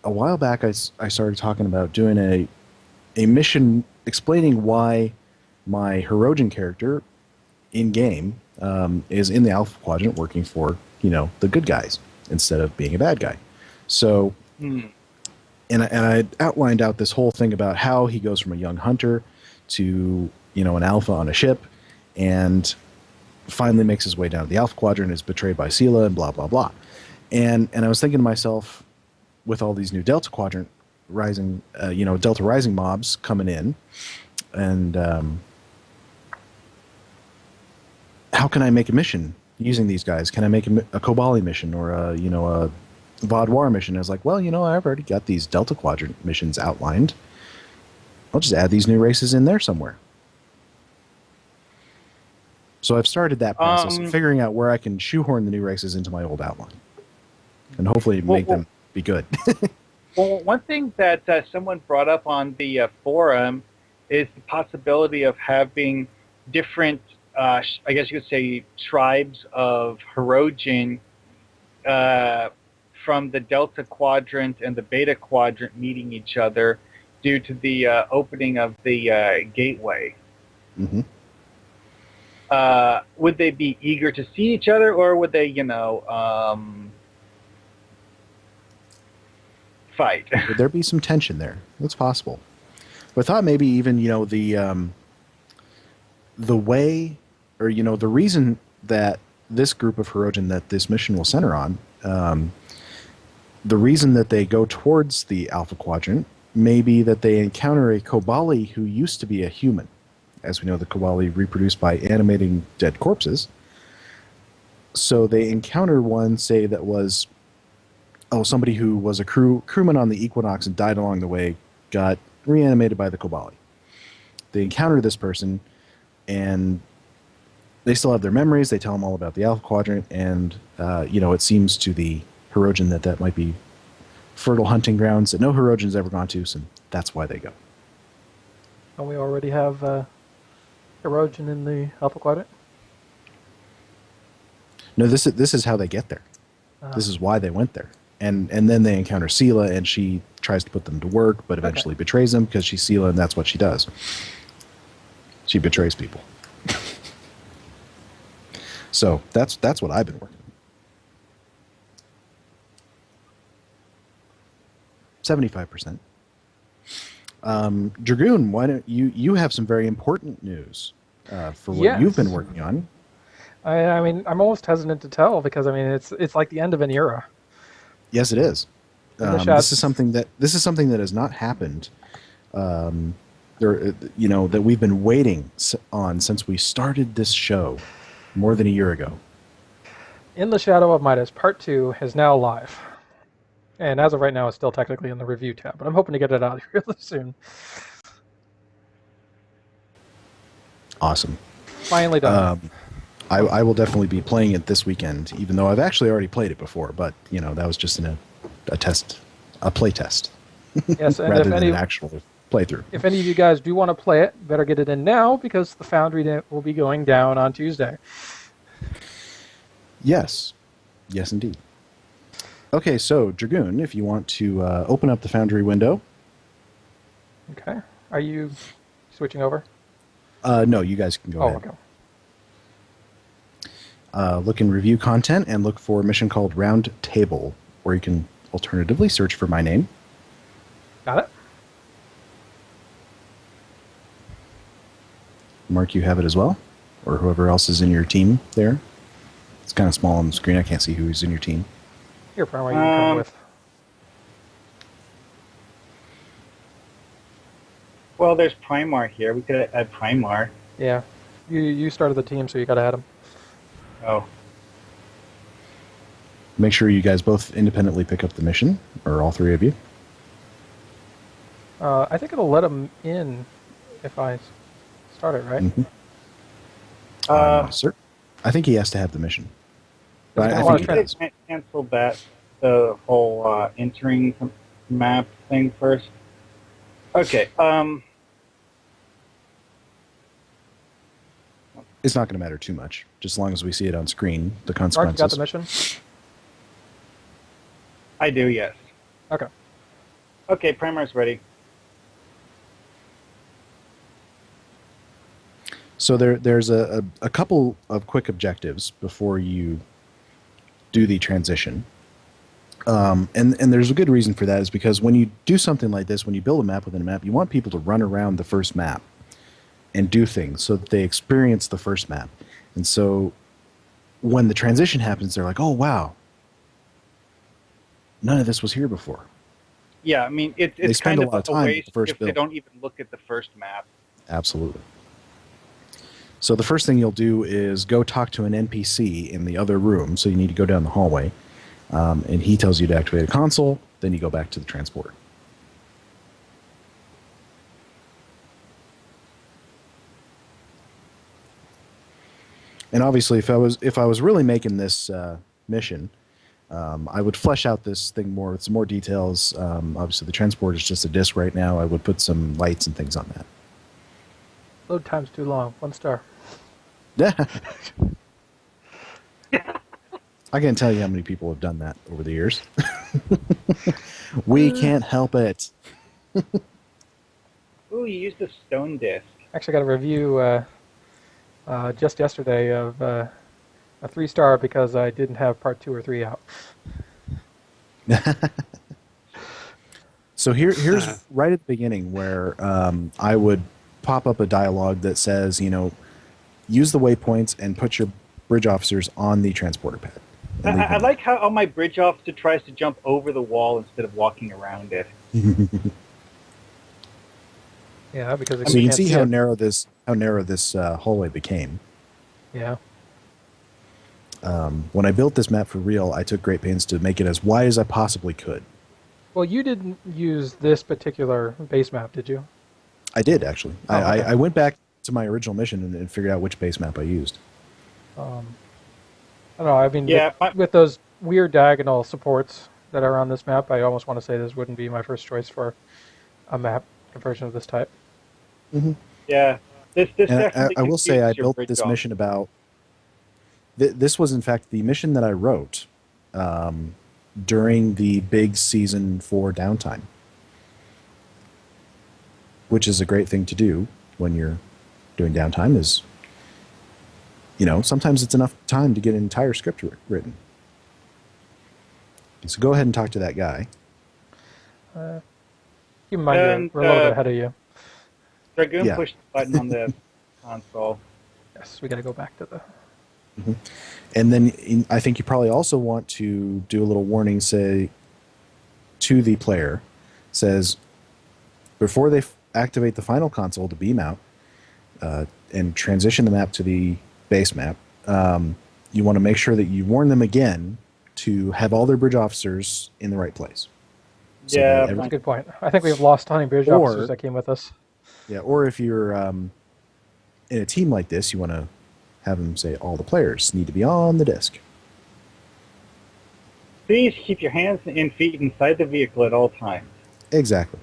Speaker 1: a while back, I started talking about doing a mission explaining why my Hirogen character in-game is in the Alpha Quadrant working for, the good guys instead of being a bad guy. So, and I outlined out this whole thing about how he goes from a young hunter to, an alpha on a ship, and finally makes his way down to the Alpha Quadrant, is betrayed by Sela, and blah, blah, blah. And I was thinking to myself, with all these new Delta Quadrant rising, Delta Rising mobs coming in, and how can I make a mission using these guys? Can I make a Kobali mission or a Vaadwaur mission? I was like, well, I've already got these Delta Quadrant missions outlined. I'll just add these new races in there somewhere. So I've started that process of figuring out where I can shoehorn the new races into my old outline, and hopefully make them be good.
Speaker 4: Well, one thing that someone brought up on the forum is the possibility of having different, I guess you could say, tribes of Hirogen from the Delta Quadrant and the Beta Quadrant meeting each other due to the opening of the gateway.
Speaker 1: Mm-hmm.
Speaker 4: Would they be eager to see each other, or would they, fight?
Speaker 1: Would there be some tension there? It's possible. But I thought maybe even, the way, or, the reason that this group of Hirogen that this mission will center on, the reason that they go towards the Alpha Quadrant may be that they encounter a Kobali who used to be a human. As we know, the Kobali reproduce by animating dead corpses. So they encounter one, say, that was, somebody who was a crewman on the Equinox and died along the way, got reanimated by the Kobali. They encounter this person, and they still have their memories. They tell them all about the Alpha Quadrant, and, it seems to the Hirogen that might be fertile hunting grounds that no Hirogen's ever gone to, so that's why they go.
Speaker 3: Don't we already have Hirogen in the Alpha Quadrant?
Speaker 1: No, this is how they get there. This is why they went there. And then they encounter Sela, and she tries to put them to work, but eventually betrays them because she's Sela, and that's what she does. She betrays people. So that's what I've been working on. 75%. Dragoon, why don't you have some very important news for what you've been working on?
Speaker 3: I mean, I'm almost hesitant to tell because it's like the end of an era.
Speaker 1: Yes, it is. This is something that has not happened, that we've been waiting on since we started this show more than a year ago.
Speaker 3: In the Shadow of Midas Part 2 is now live. And as of right now, it's still technically in the review tab, but I'm hoping to get it out really soon.
Speaker 1: Awesome.
Speaker 3: Finally done.
Speaker 1: I will definitely be playing it this weekend, even though I've actually already played it before, but, that was just in a play test.
Speaker 3: Yes, and
Speaker 1: rather than an actual playthrough.
Speaker 3: If any of you guys do want to play it, better get it in now, because the Foundry will be going down on Tuesday.
Speaker 1: Yes. Yes, indeed. Okay, so, Dragoon, if you want to open up the Foundry window.
Speaker 3: Okay. Are you switching over?
Speaker 1: No, you guys can go ahead.
Speaker 3: Okay.
Speaker 1: Look in review content and look for a mission called Roundtable, where you can alternatively search for my name.
Speaker 3: Got it.
Speaker 1: Mark, you have it as well? Or whoever else is in your team there? It's kind of small on the screen. I can't see who's in your team.
Speaker 3: Here, probably you can come with.
Speaker 4: Well, there's Primar here. We could add Primar.
Speaker 3: Yeah. You started the team, so you got to add him.
Speaker 4: Oh.
Speaker 1: make sure you guys both independently pick up the mission, or all three of you.
Speaker 3: I think it'll let him in if I start it, right?
Speaker 1: Mhm. Sir, I think he has to have the mission. But
Speaker 3: I
Speaker 1: I
Speaker 3: want
Speaker 1: think
Speaker 3: to
Speaker 1: he
Speaker 3: try
Speaker 1: does.
Speaker 4: Cancel that, the whole entering map thing first. Okay.
Speaker 1: It's not going to matter too much, just as long as we see it on screen. The
Speaker 3: Mark, you
Speaker 1: consequences.
Speaker 3: got the mission?
Speaker 4: I do, yes.
Speaker 3: Okay.
Speaker 4: Okay, primer's ready.
Speaker 1: So there's a couple of quick objectives before you do the transition. And there's a good reason for that, is because when you do something like this, when you build a map within a map, you want people to run around the first map and do things so that they experience the first map. And so when the transition happens, they're like, oh, wow, none of this was here before.
Speaker 4: Yeah, I mean,
Speaker 1: They
Speaker 4: it's
Speaker 1: spend
Speaker 4: kind
Speaker 1: a lot of
Speaker 4: of a
Speaker 1: time with
Speaker 4: waste
Speaker 1: the first
Speaker 4: if they
Speaker 1: build.
Speaker 4: don't even look at the first map.
Speaker 1: Absolutely. So the first thing you'll do is go talk to an NPC in the other room. So you need to go down the hallway, and he tells you to activate a console. Then you go back to the transporter. And obviously, if I was really making this mission, I would flesh out this thing more with some more details. Obviously, the transporter is just a disk right now. I would put some lights and things on that.
Speaker 3: Load time's too long. 1 star.
Speaker 1: I can't tell you how many people have done that over the years. We can't help it.
Speaker 4: Ooh, you used a stone disc.
Speaker 3: Actually, got a review just yesterday of a 3 star because I didn't have part 2 or 3 out.
Speaker 1: So here's right at the beginning where I would pop up a dialogue that says, use the waypoints and put your bridge officers on the transporter pad.
Speaker 4: I like how my bridge officer tries to jump over the wall instead of walking around it.
Speaker 3: Yeah, because
Speaker 1: So you can
Speaker 3: can't
Speaker 1: see how
Speaker 3: it.
Speaker 1: narrow this hallway became.
Speaker 3: Yeah.
Speaker 1: When I built this map for real, I took great pains to make it as wide as I possibly could.
Speaker 3: Well, you didn't use this particular base map, did you?
Speaker 1: I did, actually.
Speaker 3: Oh, okay.
Speaker 1: I went back to my original mission and figured out which base map I used.
Speaker 3: I don't know. I mean,
Speaker 4: Yeah,
Speaker 3: with those weird diagonal supports that are on this map, I almost want to say this wouldn't be my first choice for a map version of this type.
Speaker 1: Mm-hmm.
Speaker 4: Yeah, this
Speaker 1: And
Speaker 4: definitely
Speaker 1: I will say I
Speaker 4: confuses your
Speaker 1: built
Speaker 4: bridge
Speaker 1: this
Speaker 4: officer.
Speaker 1: mission about... This was, in fact, the mission that I wrote during the big Season 4 downtime, which is a great thing to do when you're doing downtime is, sometimes it's enough time to get an entire script written. So go ahead and talk to that guy.
Speaker 3: Keep in mind,
Speaker 4: And,
Speaker 3: we're a little bit ahead of you.
Speaker 4: Dragoon
Speaker 1: Yeah.
Speaker 4: pushed the button on the console.
Speaker 3: Yes, we got to go back to the...
Speaker 1: And then I think you probably also want to do a little warning, say, to the player, says, before they activate the final console to beam out and transition the map to the base map, you want to make sure that you warn them again to have all their bridge officers in the right place. So
Speaker 4: Yeah,
Speaker 1: that
Speaker 3: That's a good point. I think we've lost hunting bridge
Speaker 1: Or-
Speaker 3: officers that came with us.
Speaker 1: Yeah, or if you're in a team like this, you want to have them say all the players need to be on the disc.
Speaker 4: Please keep your hands and feet inside the vehicle at all times.
Speaker 1: Exactly.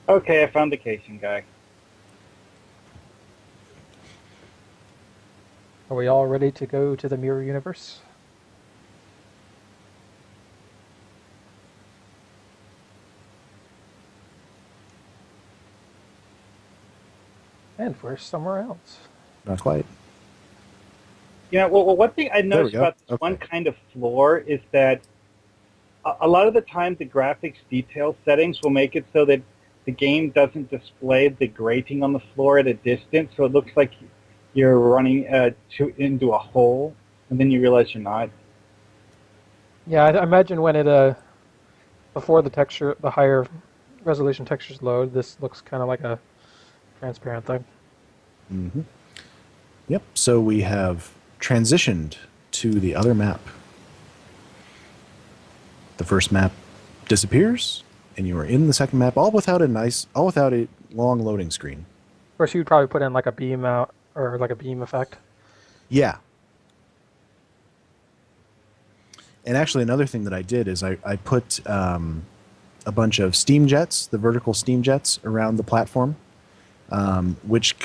Speaker 4: Okay, I found the casing guy.
Speaker 3: Are we all ready to go to the mirror universe? And we're somewhere else.
Speaker 1: Not quite.
Speaker 4: Well, one thing I
Speaker 1: we
Speaker 4: noticed
Speaker 1: go.
Speaker 4: about this
Speaker 1: Okay.
Speaker 4: one kind of floor is that a lot of the time the graphics detail settings will make it so that the game doesn't display the grating on the floor at a distance, so it looks like you're running into a hole, and then you realize you're not.
Speaker 3: Yeah, I imagine when it before the higher resolution textures load, this looks kind of like a transparent thing.
Speaker 1: Mm-hmm. Yep. So we have transitioned to the other map. The first map disappears, and you are in the second map, all without a long loading screen.
Speaker 3: Of course, you'd probably put in like a beam out or like a beam effect.
Speaker 1: Yeah. And actually, another thing that I did is I put a bunch of steam jets, the vertical steam jets, around the platform, which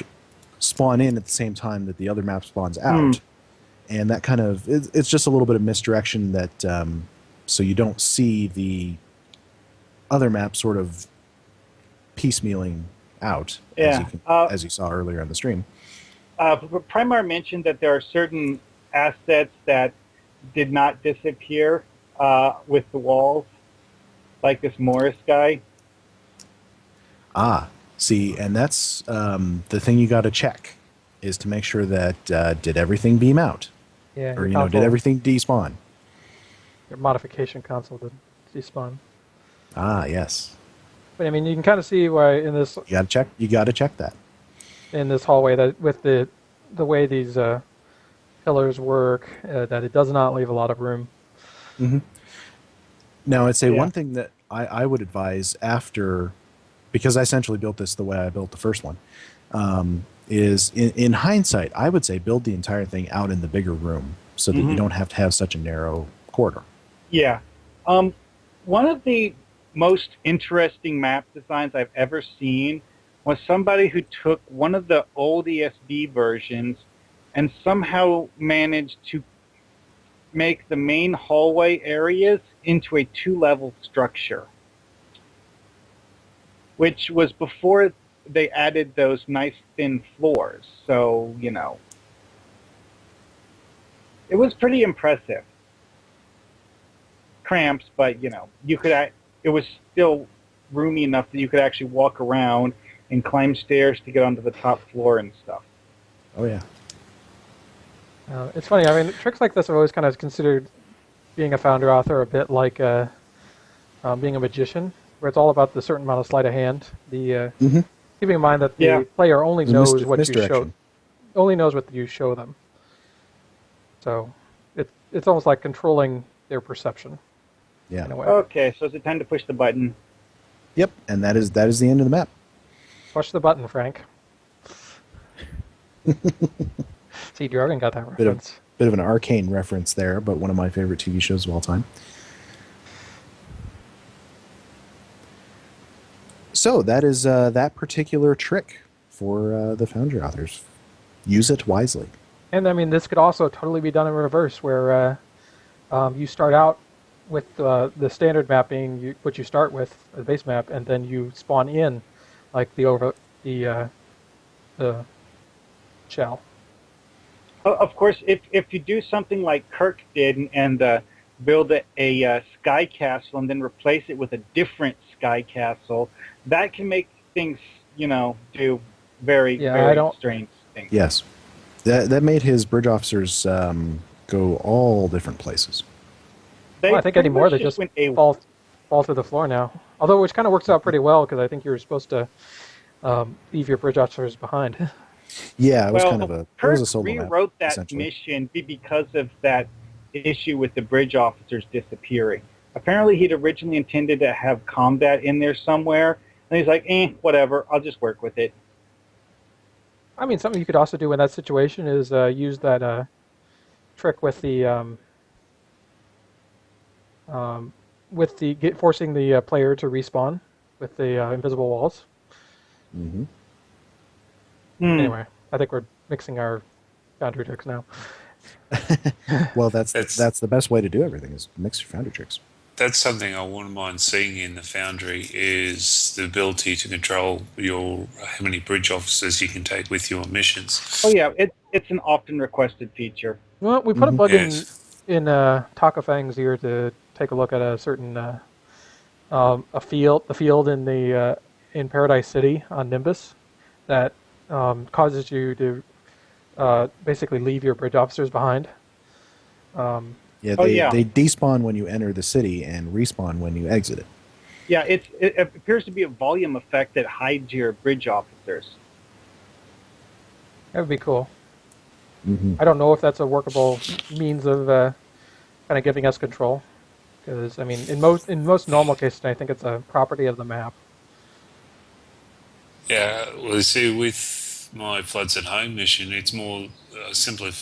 Speaker 1: spawn in at the same time that the other map spawns out. And that kind of, it's just a little bit of misdirection that, so you don't see the other map sort of piecemealing out, as you saw earlier on the stream.
Speaker 4: Primar mentioned that there are certain assets that did not disappear with the walls, like this Morris guy.
Speaker 1: See, and that's the thing you got to check, is to make sure that did everything beam out?
Speaker 3: Yeah.
Speaker 1: Or, did everything despawn?
Speaker 3: Your modification console did despawn.
Speaker 1: Yes.
Speaker 3: But I mean, you can kind of see why in this
Speaker 1: You got to check that.
Speaker 3: in this hallway that with the way these pillars work, that it does not leave a lot of room.
Speaker 1: Mm-hmm. Now, I'd say one thing that I would advise after, because I essentially built this the way I built the first one, is in hindsight, I would say build the entire thing out in the bigger room so that you don't have to have such a narrow corridor.
Speaker 4: Yeah. One of the most interesting map designs I've ever seen was somebody who took one of the old ESB versions and somehow managed to make the main hallway areas into a 2-level structure, which was before they added those nice thin floors. So, it was pretty impressive. Cramps, but, you could. It was still roomy enough that you could actually walk around and climb stairs to get onto the top floor and stuff.
Speaker 1: Oh, yeah.
Speaker 3: It's funny. I mean, tricks like this are always kind of considered, being a Foundry author, a bit like being a magician, where it's all about the certain amount of sleight of hand. The keeping in mind that the player only knows what you show, what you show them. So it's almost like controlling their perception.
Speaker 1: Yeah.
Speaker 3: In a way.
Speaker 4: Okay, so is it time to push the button?
Speaker 1: Yep, and that is the end of the map.
Speaker 3: Push the button, Frank. See, Jorgen got that reference.
Speaker 1: Bit of an arcane reference there, but one of my favorite TV shows of all time. So that is that particular trick for the Foundry authors. Use it wisely.
Speaker 3: And I mean, this could also totally be done in reverse, where you start out with the standard map being what you start with, the base map, and then you spawn in, like the shell.
Speaker 4: Of course, if you do something like Kirk did and build a sky castle and then replace it with a different sky castle, that can make things, do very strange things.
Speaker 1: Yes. That made his bridge officers go all different places.
Speaker 3: Well, I think anymore they just fall to the floor now. Although, which kind of works out pretty well, because I think you're supposed to leave your bridge officers behind.
Speaker 1: Yeah, it was kind of a solo map.
Speaker 4: Kirk rewrote that mission because of that issue with the bridge officers disappearing. Apparently, he'd originally intended to have combat in there somewhere, and he's like, whatever, I'll just work with it.
Speaker 3: I mean, something you could also do in that situation is use that trick with the forcing the player to respawn with the invisible walls.
Speaker 1: Mm-hmm.
Speaker 3: Anyway, I think we're mixing our Foundry tricks now.
Speaker 1: Well, that's the best way to do everything, is mix your Foundry tricks.
Speaker 2: That's something I wouldn't mind seeing in the Foundry, is the ability to control how many bridge officers you can take with you on missions.
Speaker 4: Oh yeah, it's an often requested feature.
Speaker 3: Well, we put a bug in Takafang's ear to take a look at a certain the field in Paradise City on Nimbus that causes you to basically leave your bridge officers behind.
Speaker 1: They despawn when you enter the city and respawn when you exit it.
Speaker 4: Yeah, it appears to be a volume effect that hides your bridge officers.
Speaker 3: That would be cool. I don't know if that's a workable means of kind of giving us control. Because I mean, in most normal cases, I think it's a property of the map.
Speaker 2: Yeah, well, you see, with my Floods at Home mission, it's more simple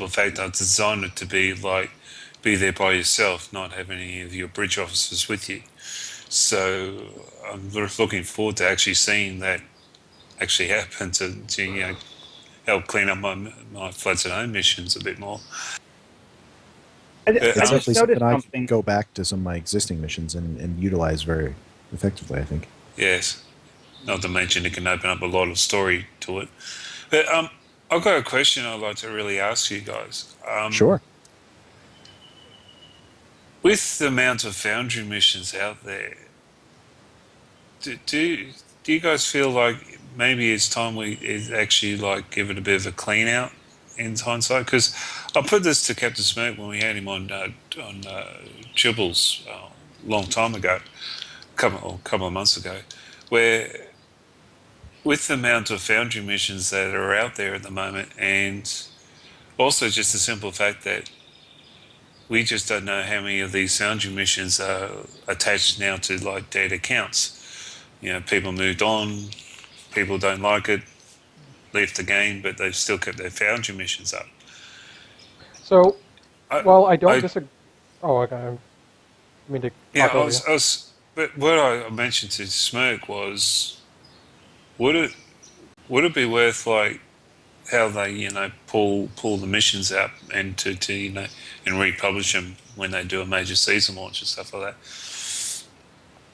Speaker 2: fact I've designed it to be there by yourself, not have any of your bridge officers with you. So I'm looking forward to actually seeing that actually happen to help clean up my Floods at Home missions a bit more.
Speaker 4: I
Speaker 1: It's
Speaker 4: just
Speaker 1: definitely
Speaker 4: noticed
Speaker 1: something I
Speaker 4: something.
Speaker 1: can go back to some of my existing missions and utilize very effectively, I think.
Speaker 2: Yes, not to mention it can open up a lot of story to it. But I've got a question I'd like to really ask you guys.
Speaker 1: Sure.
Speaker 2: With the amount of Foundry missions out there, do you guys feel like maybe it's time we actually give it a bit of a clean out in hindsight? Because I put this to Captain Smoke when we had him on Chibbles a long time ago, a couple of months ago, where with the amount of Foundry missions that are out there at the moment, and also just the simple fact that we just don't know how many of these Foundry missions are attached now to dead accounts. People moved on, people don't like it, left the game, but they've still kept their Foundry missions up.
Speaker 3: So, well, I don't
Speaker 2: I-
Speaker 3: disagree. Oh, okay. I mean to
Speaker 2: Yeah,
Speaker 3: talk over you.
Speaker 2: but what I mentioned to Smoke was, would it be worth how they pull the missions out and to and republish them when they do a major season launch and stuff like that.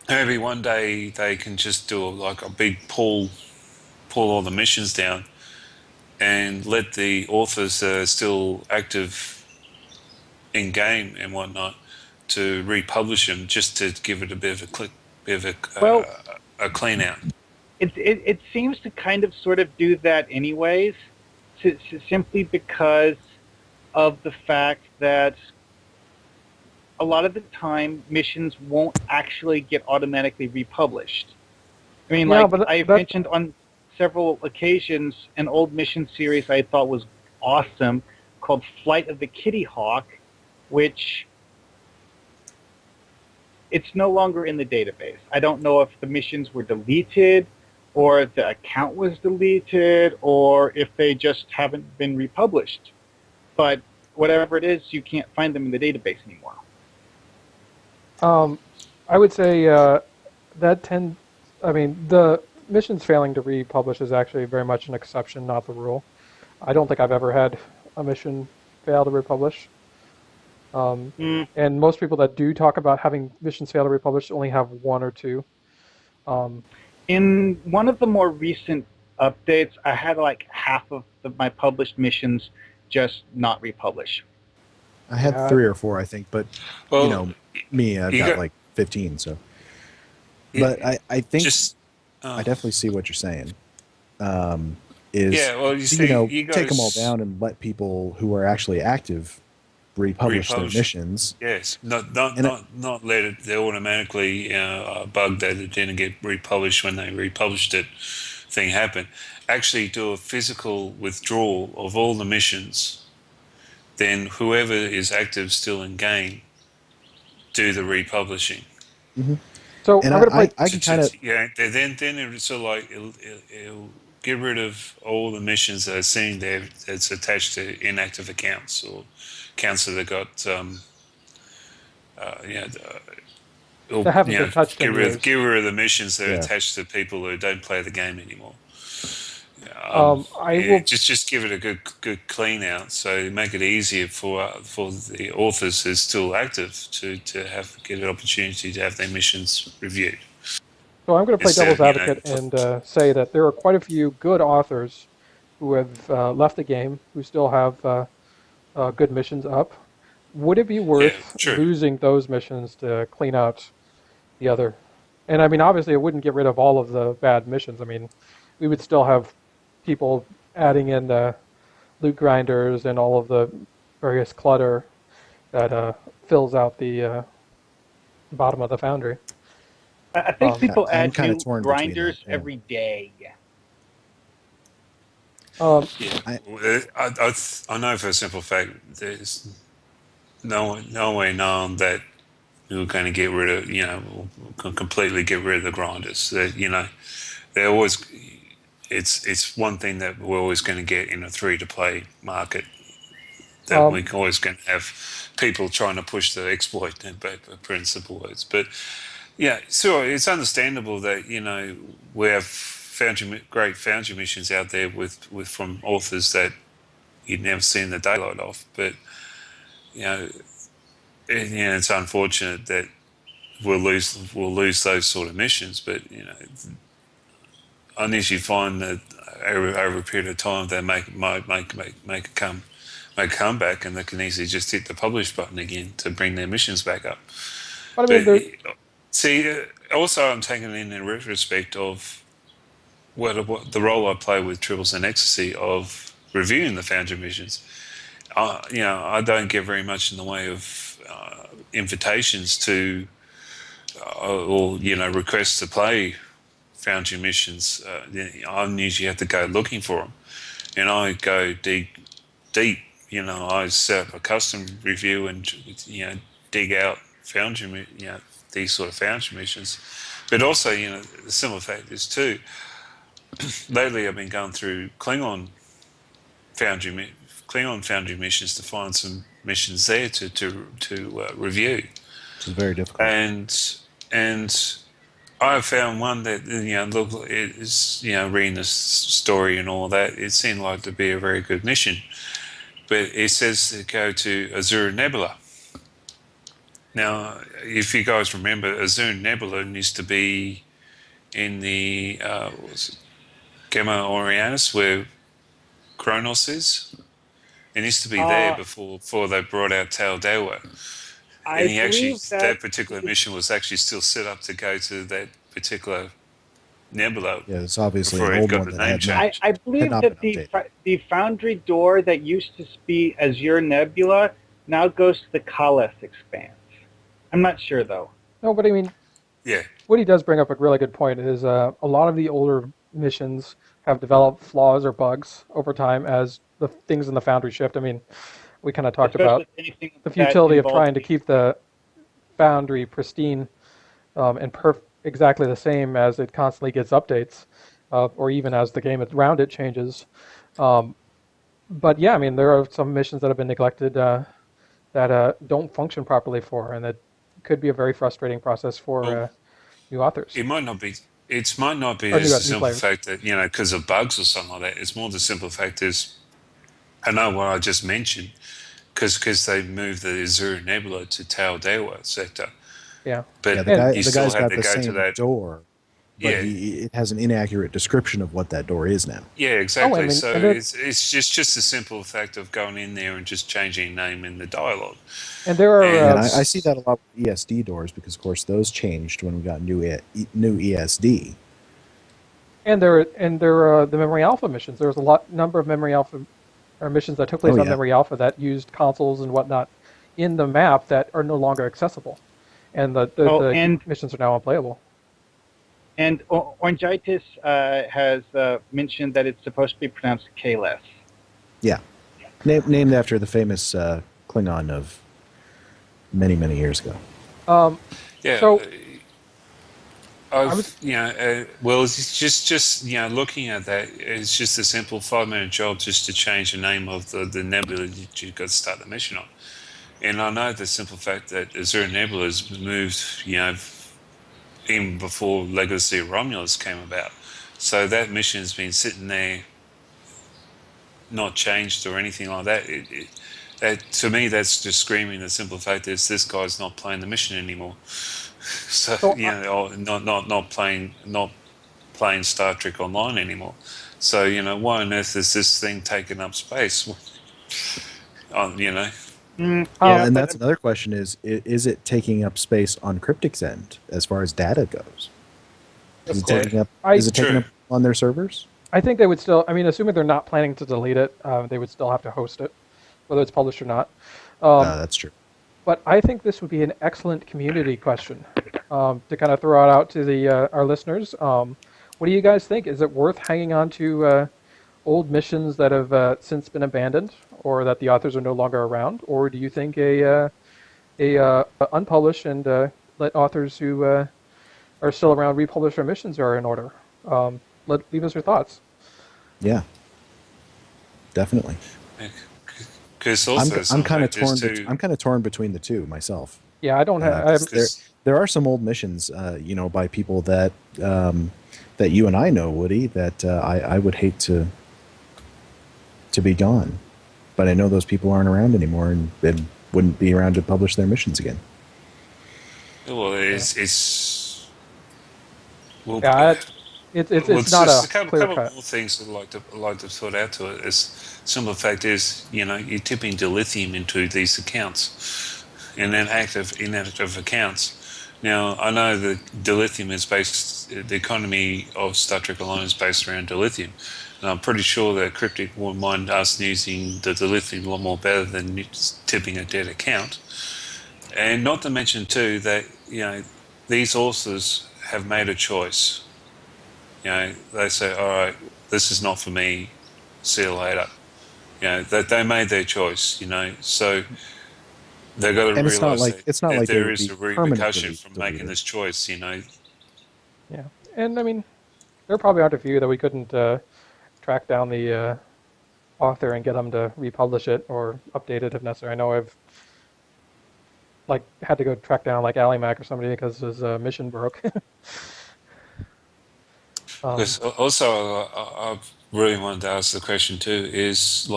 Speaker 2: Maybe one day they can just do a big pull all the missions down and let the authors that are still active in game and whatnot to republish them, just to give it a bit of a clean out.
Speaker 4: It seems to kind of sort of do that anyways, simply because of the fact that a lot of the time missions won't actually get automatically republished. I mean,
Speaker 3: Yeah,
Speaker 4: like
Speaker 3: but
Speaker 4: I've mentioned on several occasions, an old mission series I thought was awesome called Flight of the Kitty Hawk, which it's no longer in the database. I don't know if the missions were deleted or the account was deleted or if they just haven't been republished. But whatever it is, you can't find them in the database anymore.
Speaker 3: I would say I mean, the missions failing to republish is actually very much an exception, not the rule. I don't think I've ever had a mission fail to republish. And most people that do talk about having missions fail to republish only have one or two.
Speaker 4: In one of the more recent updates, I had like half of my published missions just not republish.
Speaker 1: I had 3 or 4, I think, but
Speaker 2: Well,
Speaker 1: I've got 15, so. But I think I definitely see what you're saying. Take them all down and let people who are actually active republish their missions.
Speaker 2: Yes, not let it automatically bug that it didn't get republished when they republished it thing happen. Actually do a physical withdrawal of all the missions. Then whoever is active still in game do the republishing.
Speaker 1: Mm-hmm.
Speaker 3: So I'm going to play.
Speaker 2: I can kind of Then it's sort of it'll get rid of all the missions that are sitting there that's attached to inactive accounts or accounts that have got get rid of the missions that are attached to people who don't play the game anymore. Just give it a good clean out, so make it easier for the authors who's still active to get an opportunity to have their missions reviewed.
Speaker 3: So I'm going to play devil's advocate and say that there are quite a few good authors who have left the game who still have good missions up. Would it be worth losing those missions to clean out the other? And I mean, obviously, it wouldn't get rid of all of the bad missions. I mean, we would still have people adding in the loot grinders and all of the various clutter that fills out the bottom of the Foundry.
Speaker 4: I think people add new grinders every day.
Speaker 2: Yeah,
Speaker 1: I-
Speaker 2: I know for a simple fact there's nowhere known that we were going to get rid of, completely get rid of the grinders. That they're always it's one thing that we're always going to get in a free-to-play market. That we're always going to have people trying to push the exploit put in simple words. But yeah, sure, it's understandable that we have great Foundry missions out there with from authors that you'd never seen the daylight of. But it's unfortunate that we'll lose those sort of missions. But unless you find that over a period of time they make a comeback, and they can easily just hit the publish button again to bring their missions back up.
Speaker 3: But I mean,
Speaker 2: See, also I'm taking in retrospect of what the role I play with Tribbles and Ecstasy of reviewing the Foundry missions. I don't get very much in the way of invitations to or requests to play Foundry missions. I usually have to go looking for them, and I go deep. I set up a custom review and dig out Foundry, these sort of Foundry missions. But also, the simple fact is too. Lately, I've been going through Klingon Foundry missions to find some missions there to review.
Speaker 1: Which is very difficult.
Speaker 2: And I found one that look, it is reading the story and all that. It seemed like to be a very good mission, but it says to go to Azure Nebula. Now, if you guys remember, Azure Nebula used to be in the Gamma Orientis, where Kronos is. It used to be there before they brought out Taldewa. And that particular mission was actually still set up to go to that particular nebula.
Speaker 1: Yeah, it's obviously
Speaker 2: before
Speaker 1: an
Speaker 2: it
Speaker 1: old
Speaker 2: got
Speaker 1: one
Speaker 2: the
Speaker 1: that
Speaker 2: name
Speaker 1: had not,
Speaker 2: change.
Speaker 4: I believe
Speaker 1: not
Speaker 4: that
Speaker 1: been updated.
Speaker 4: the Foundry door that used to be Azure Nebula now goes to the Kaleth expanse. I'm not sure, though.
Speaker 3: no, but I mean,
Speaker 2: Yeah.
Speaker 3: what he does bring up a really good point is a lot of the older missions have developed flaws or bugs over time as the things in the Foundry shift. I mean, we kind of talked about
Speaker 4: Especially anything
Speaker 3: the
Speaker 4: that
Speaker 3: futility of
Speaker 4: involves
Speaker 3: trying to keep the Foundry pristine and exactly the same as it constantly gets updates, or even as the game around it changes. But yeah, I mean, there are some missions that have been neglected that don't function properly and that could be a very frustrating process for new authors.
Speaker 2: It might not be. It might not be
Speaker 3: Or
Speaker 2: as
Speaker 3: new
Speaker 2: the simple
Speaker 3: players.
Speaker 2: fact that because of bugs or something like that. It's more the simple fact is, I know what I just mentioned, because they moved the Azure Nebula to Taldewa sector.
Speaker 3: Yeah.
Speaker 2: But
Speaker 1: Yeah,
Speaker 3: And
Speaker 1: the
Speaker 2: still
Speaker 1: guy's
Speaker 2: have
Speaker 1: got
Speaker 2: to
Speaker 1: the
Speaker 2: go to
Speaker 1: same
Speaker 2: that
Speaker 1: door, but
Speaker 2: Yeah.
Speaker 1: it has an inaccurate description of what that door is now.
Speaker 2: Yeah, exactly.
Speaker 3: mean,
Speaker 2: So
Speaker 3: and
Speaker 2: it's just the simple fact of going in there and just changing name in the dialogue.
Speaker 3: And there are
Speaker 1: And I see that a lot with ESD doors because, of course, those changed when we got new ESD.
Speaker 3: and there are the Memory Alpha missions. There was number of Memory Alpha or missions that took place on Memory Alpha that used consoles and whatnot in the map that are no longer accessible, and the missions are now unplayable.
Speaker 4: And Orangitis has mentioned that it's supposed to be pronounced Kaleth.
Speaker 1: Yeah, named after the famous Klingon of many, many years ago.
Speaker 2: Yeah.
Speaker 3: So
Speaker 2: well, it's just looking at that, it's just a simple 5-minute job just to change the name of the nebula that you've got to start the mission on. And I know the simple fact that Azure Nebula has moved, even before Legacy of Romulus came about. So that mission has been sitting there, not changed or anything like that. That to me, that's just screaming the simple fact is this guy's not playing the mission anymore. So or not playing Star Trek Online anymore. So why on earth is this thing taking up space?
Speaker 1: And that's another question: is it taking up space on Cryptic's end as far as data goes? Is it taking up on their servers?
Speaker 3: I think they would still. I mean, assuming they're not planning to delete it, they would still have to host it, whether it's published or not.
Speaker 1: That's true.
Speaker 3: But I think this would be an excellent community question to kind of throw out to our listeners. What do you guys think? Is it worth hanging on to old missions that have since been abandoned, or that the authors are no longer around, or do you think unpublished and let authors who are still around republish their missions are in order? Leave us your thoughts.
Speaker 1: Yeah, definitely.
Speaker 2: Because also
Speaker 1: I'm
Speaker 2: some
Speaker 1: kind of
Speaker 2: factors
Speaker 1: torn.
Speaker 2: too.
Speaker 1: I'm kind of torn between the two myself.
Speaker 3: Yeah, I don't have.
Speaker 1: There are some old missions, by people that that you and I know, Woody, that I would hate to be gone, but I know those people aren't around anymore and wouldn't be around to publish their missions again.
Speaker 2: Well, it's well,
Speaker 3: Yeah, it's not
Speaker 2: just
Speaker 3: a
Speaker 2: a couple,
Speaker 3: clear
Speaker 2: couple
Speaker 3: cut.
Speaker 2: more things I'd like to put out to it. Is simple fact is, you're tipping dilithium into these accounts, and then inactive accounts. Now, I know that dilithium is based, the economy of Star Trek Alliance is based around dilithium. And I'm pretty sure that Cryptic wouldn't mind us using the dilithium a lot more better than tipping a dead account. And not to mention, too, that, these authors have made a choice. They say, all right, this is not for me, see you later. That they made their choice, so they've got to
Speaker 1: And
Speaker 2: realise
Speaker 1: it's not
Speaker 2: that
Speaker 1: like they
Speaker 2: there
Speaker 1: would
Speaker 2: is
Speaker 1: be
Speaker 2: a repercussion
Speaker 1: permanently
Speaker 2: from making
Speaker 1: deleted.
Speaker 2: this choice,
Speaker 3: Yeah, and I mean, there probably aren't a few that we couldn't track down the author and get them to republish it or update it if necessary. I know I've had to go track down Alimac or somebody because his mission broke.
Speaker 2: Because also, I really wanted to ask the question too, is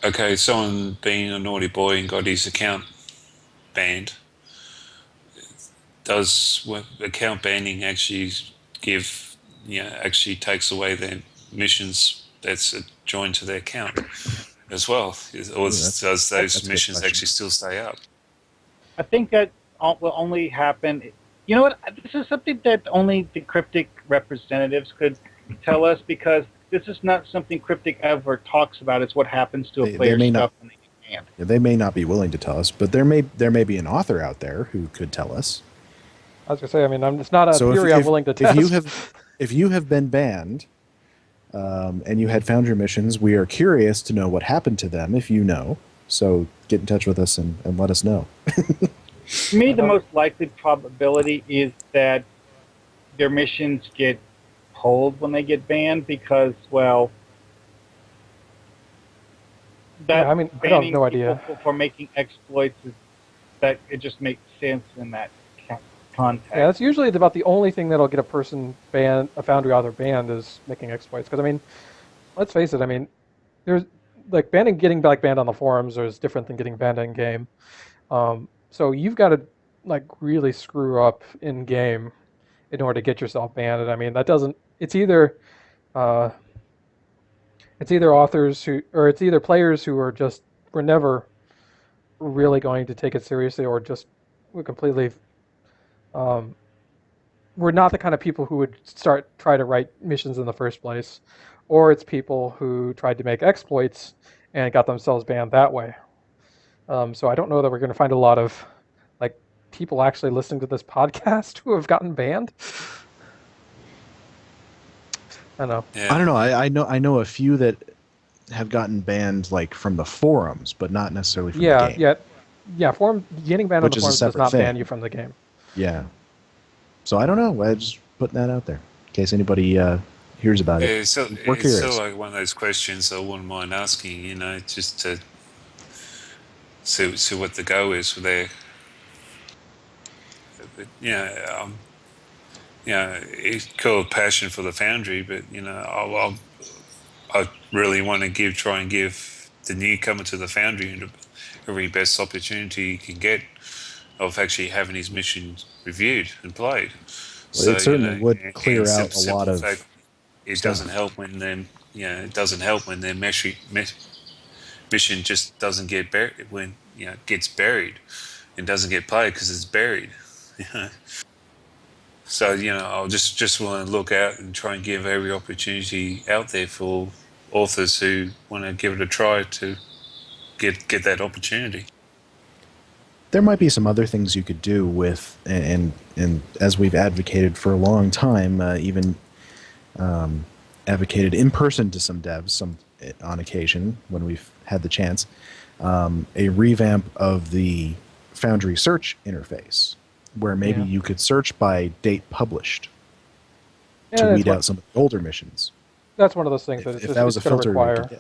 Speaker 2: okay, someone being a naughty boy and got his account banned, does account banning actually actually takes away their missions that's joined to their account as well? Or does
Speaker 1: that's
Speaker 2: those
Speaker 1: a good
Speaker 2: missions
Speaker 1: question.
Speaker 2: actually still stay up?
Speaker 4: I think that will only happen. You know what? This is something that only the Cryptic representatives could tell us, because this is not something Cryptic ever talks about. It's what happens to a player's stuff when they get banned.
Speaker 1: They may not be willing to tell us, but there may be an author out there who could tell us.
Speaker 3: I was gonna say, I mean, it's not a theory I'm willing to test.
Speaker 1: If you have been banned, and you had Foundry missions, we are curious to know what happened to them. If you know, so get in touch with us and let us know.
Speaker 4: To me, the most likely probability is that their missions get pulled when they get banned, because, well, that
Speaker 3: I mean, I have
Speaker 4: banning
Speaker 3: no idea.
Speaker 4: people for making exploits that it just makes sense in that context.
Speaker 3: Yeah, that's usually about the only thing that'll get a person banned, a Foundry author banned, is making exploits. Because I mean, let's face it. I mean, there's getting banned on the forums is different than getting banned in game. So you've got to really screw up in game in order to get yourself banned. And I mean, that doesn't. It's either authors it's either players who are just were never really going to take it seriously, or just were completely. We're not the kind of people who would try to write missions in the first place, or it's people who tried to make exploits and got themselves banned that way. So I don't know that we're going to find a lot of people actually listening to this podcast who have gotten banned. I don't know.
Speaker 2: Yeah.
Speaker 1: I don't know. I know a few that have gotten banned from the forums, but not necessarily from the game.
Speaker 3: Yeah. Getting banned on
Speaker 1: Which
Speaker 3: the
Speaker 1: is a
Speaker 3: forums does
Speaker 1: separate
Speaker 3: not
Speaker 1: thing.
Speaker 3: ban you from the game.
Speaker 1: Yeah. So I don't know. I'm just putting that out there in case anybody hears about it.
Speaker 2: It's
Speaker 1: We're curious.
Speaker 2: still one of those questions I wouldn't mind asking, just to see what the go is there. But, it's called passion for the Foundry, but I really want to try and give the newcomer to the Foundry every best opportunity you can get of actually having his mission reviewed and played.
Speaker 1: Well, it certainly would clear out a lot of.
Speaker 2: It doesn't help when it doesn't help when their mission just doesn't get buried, when gets buried and doesn't get played because it's buried. So I'll just want to look out and try and give every opportunity out there for authors who want to give it a try to get that opportunity.
Speaker 1: There might be some other things you could do with, and as we've advocated for a long time, even advocated in person to some devs on occasion when we've had the chance, a revamp of the Foundry search interface, where maybe
Speaker 3: Yeah.
Speaker 1: you could search by date published to
Speaker 3: And
Speaker 1: weed out some of the older missions.
Speaker 3: that's one of those things that
Speaker 1: If that was
Speaker 3: it's
Speaker 1: a
Speaker 3: going to
Speaker 1: filter,
Speaker 3: require.
Speaker 1: yeah.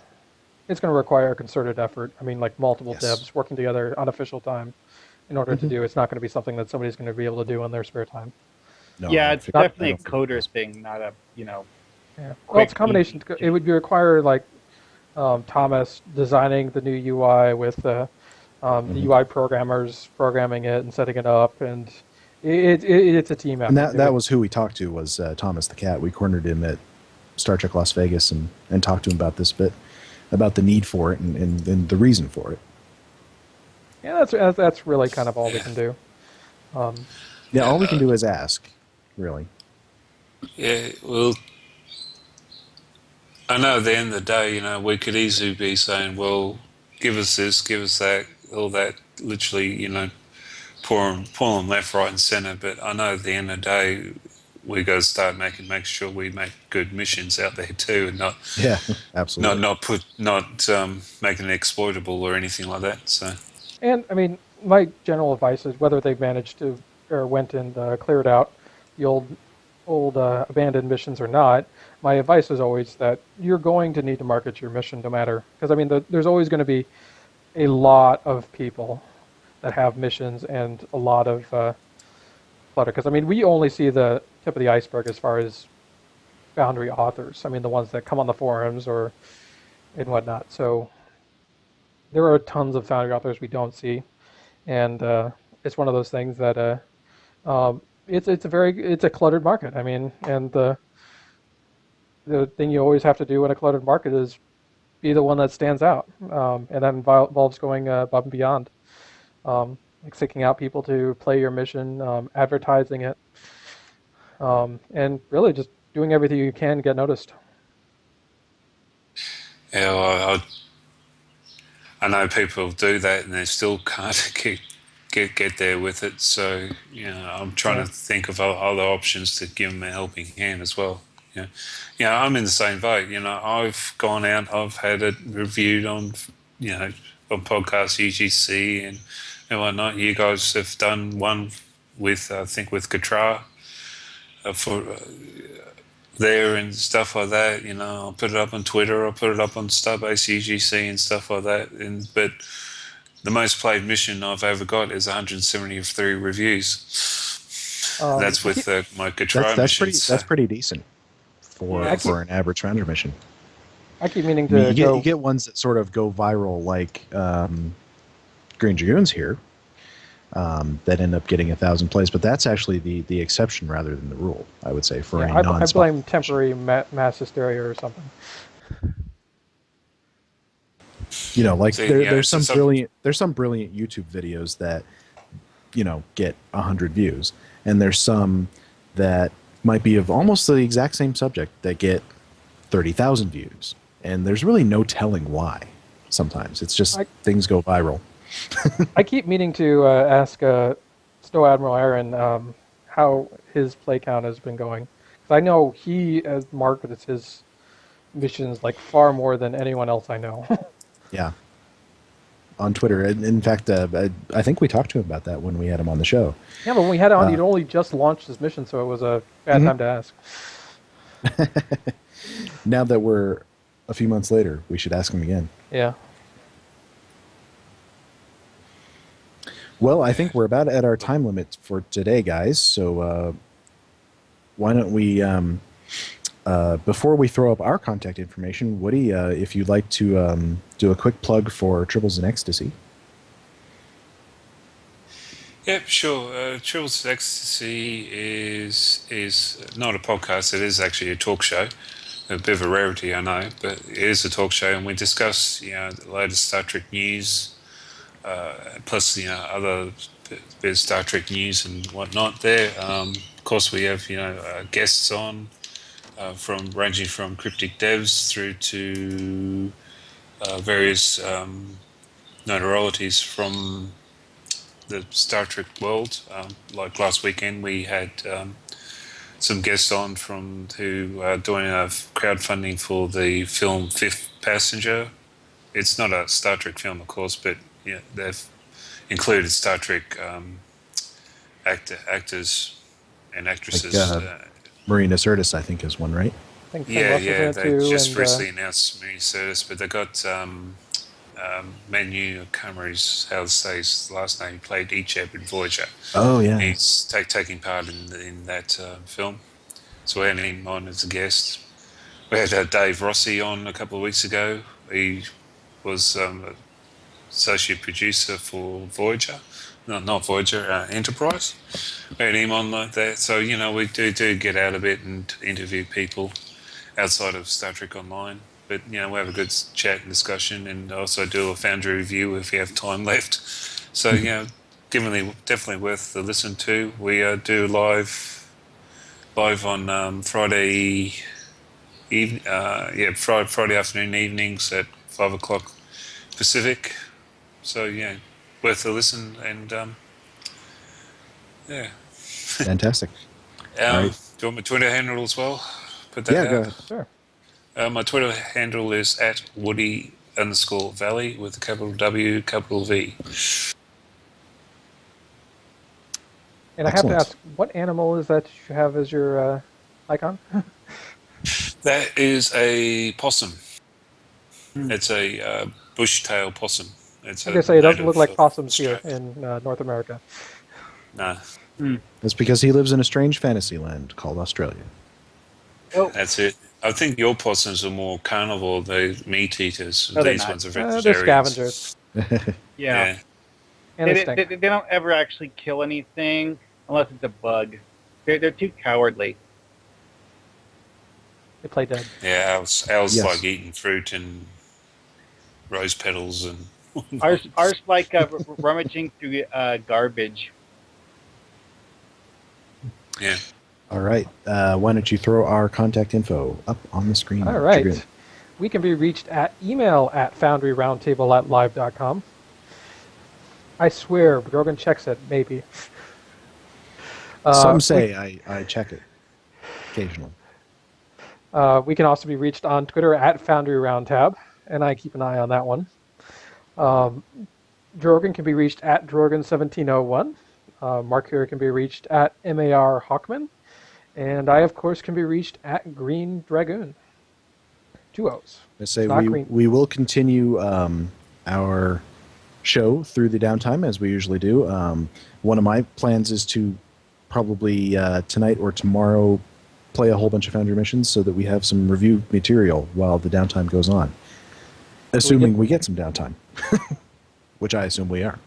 Speaker 3: It's going to require a concerted effort. I mean, like multiple
Speaker 1: Yes.
Speaker 3: devs working together on official time in order to
Speaker 1: Mhm.
Speaker 3: do. It's not going to be something that somebody's going to be able to do in their spare time.
Speaker 1: No,
Speaker 4: Yeah,
Speaker 1: I
Speaker 4: it's
Speaker 1: figured- I
Speaker 4: definitely a
Speaker 1: don't think it
Speaker 4: coder
Speaker 1: was.
Speaker 4: thing, not a
Speaker 3: Yeah. Well,
Speaker 4: quick,
Speaker 3: it's a combination.
Speaker 4: easy
Speaker 3: It would be require like Thomas designing the new UI with the UI programmers programming it and setting it up, and it's a team effort.
Speaker 1: And that was who we talked to, was Thomas the Cat. We cornered him at Star Trek Las Vegas and talked to him about this bit, about the need for it and the reason for it.
Speaker 3: Yeah, that's really kind of all we can do.
Speaker 1: Yeah, all we can do is ask, really.
Speaker 2: Yeah, well, I know at the end of the day, we could easily be saying, well, give us this, give us that, all that, literally, pull them left, right, and centre. But I know at the end of the day, we got to start make sure we make good missions out there too, and not
Speaker 1: Yeah, absolutely.
Speaker 2: not making it exploitable or anything like that. So,
Speaker 3: And I mean, my general advice is whether they managed to or went and cleared out the old abandoned missions or not. My advice is always that you're going to need to market your mission no matter, because I mean, there's always going to be a lot of people that have missions and a lot of clutter. Because I mean, we only see the tip of the iceberg as far as Foundry authors. I mean, the ones that come on the forums or and whatnot. So there are tons of Foundry authors we don't see, and it's one of those things that it's a cluttered market. I mean, and the thing you always have to do in a cluttered market is be the one that stands out, and that involves going above and beyond, like seeking out people to play your mission, advertising it, and really just doing everything you can to get noticed.
Speaker 2: yeah, well, I know people do that and they still can't get there with it. So, I'm trying to think of other options to give them a helping hand as well. I'm in the same boat. I've gone out, I've had it reviewed on, on podcast UGC and whatnot. You guys have done one with, I think, with Katra for there and stuff like that. I'll put it up on Twitter, I'll put it up on Starbase UGC and stuff like that. But the most played mission I've ever got is 173 reviews. That's with my Katra mission.
Speaker 1: That's pretty decent for an average Foundry mission.
Speaker 3: I keep meaning to
Speaker 1: you get ones that sort of go viral, like Greendragoon's here, that end up getting 1,000 plays, but that's actually the exception rather than the rule, I would say, for a non.
Speaker 3: I blame temporary mass hysteria or something.
Speaker 1: Like there's some
Speaker 2: so
Speaker 1: brilliant YouTube videos that get 100 views, and there's some that might be of almost the exact same subject that get 30,000 views, and there's really no telling why. Sometimes it's just things go viral.
Speaker 3: I keep meaning to ask Snow Admiral Aaron how his play count has been going. 'Cause I know he markets his missions like far more than anyone else I know.
Speaker 1: Yeah. On Twitter. In fact, I think we talked to him about that when we had him on the show.
Speaker 3: Yeah, but when we had him on, he'd only just launched his mission, so it was a bad time to ask.
Speaker 1: Now that we're a few months later, we should ask him again.
Speaker 3: Yeah.
Speaker 1: Well, I think we're about at our time limit for today, guys. So why don't we, before we throw up our contact information, Woody, if you'd like to do a quick plug for Tribbles and Ecstasy.
Speaker 2: Yep, sure. Tribbles and Ecstasy is not a podcast. It is actually a talk show. A bit of a rarity, I know, but it is a talk show, and we discuss the latest Star Trek news, plus other bit of Star Trek news and whatnot. There, of course, we have guests on from ranging from cryptic devs through to various notorities from the Star Trek world. Like last weekend, we had some guests on from who are doing a crowdfunding for the film Fifth Passenger. It's not a Star Trek film, of course, but yeah, they've included Star Trek actors and actresses.
Speaker 1: Marina Sirtis, I think, is one, right?
Speaker 3: I think Tim
Speaker 2: Yeah,
Speaker 3: Russell's in
Speaker 2: yeah.
Speaker 3: it
Speaker 2: They
Speaker 3: too,
Speaker 2: just
Speaker 3: and
Speaker 2: recently announced Mini Service, but they got Manu, I can't remember how to say his last name. He played Icheb in Voyager.
Speaker 1: Oh, yeah.
Speaker 2: He's taking part in that film. So we had him on as a guest. We had Dave Rossi on a couple of weeks ago. He was associate producer for Voyager. No, not Voyager, Enterprise. We had him on like that. So, you know, we do get out a bit and interview people outside of Star Trek Online. But, you know, we have a good chat and discussion, and also do a Foundry review if you have time left. So, you know, definitely worth the listen to. We do live on Friday Friday afternoon evenings at 5 o'clock Pacific. So, yeah, worth a listen. And, yeah.
Speaker 1: Fantastic.
Speaker 2: Do you want my Twitter handle as well? Put that out.
Speaker 1: Go ahead.
Speaker 3: sure.
Speaker 2: My Twitter handle is @Woody_Valley with a capital W, capital V.
Speaker 3: And I have to
Speaker 1: Excellent.
Speaker 3: ask, what animal is that you have as your icon?
Speaker 2: That is a possum. It's a bush-tail possum. It's
Speaker 3: I was going to say, it doesn't
Speaker 2: native
Speaker 3: look like
Speaker 2: of
Speaker 3: possums here
Speaker 2: Australia.
Speaker 3: in North America.
Speaker 2: Nah,
Speaker 1: That's because he lives in a strange fantasy land called Australia.
Speaker 2: that's it. I think your possums are more carnivore, they're meat eaters.
Speaker 4: No, they're
Speaker 2: These
Speaker 4: not.
Speaker 2: ones are
Speaker 3: They're
Speaker 2: vegetarians.
Speaker 3: scavengers.
Speaker 4: Yeah.
Speaker 3: And
Speaker 4: They,
Speaker 3: they
Speaker 4: they,
Speaker 3: stink.
Speaker 4: they don't ever actually kill anything unless it's a bug. They're too cowardly.
Speaker 3: They play dead.
Speaker 2: Yeah, owls
Speaker 1: Yes.
Speaker 2: like eating fruit and rose petals and
Speaker 4: Ours like rummaging through garbage.
Speaker 2: yeah.
Speaker 1: All right. Why don't you throw our contact info up on the screen?
Speaker 3: All right.
Speaker 1: Dragoon?
Speaker 3: We can be reached at email@foundryroundtable@live.com. I swear, Brogan checks it, maybe.
Speaker 1: Some say I check it occasionally.
Speaker 3: We can also be reached on Twitter @FoundryRoundtab, and I keep an eye on that one. Drogan can be reached @Drogan1701. Mark here can be reached @MARHawkman. And I, of course, can be reached @Greendragoon. 2 O's.
Speaker 1: I say
Speaker 3: Not green.
Speaker 1: we will continue our show through the downtime as we usually do. One of my plans is to probably tonight or tomorrow play a whole bunch of Foundry missions so that we have some review material while the downtime goes on. Assuming we get some downtime, which I assume we are.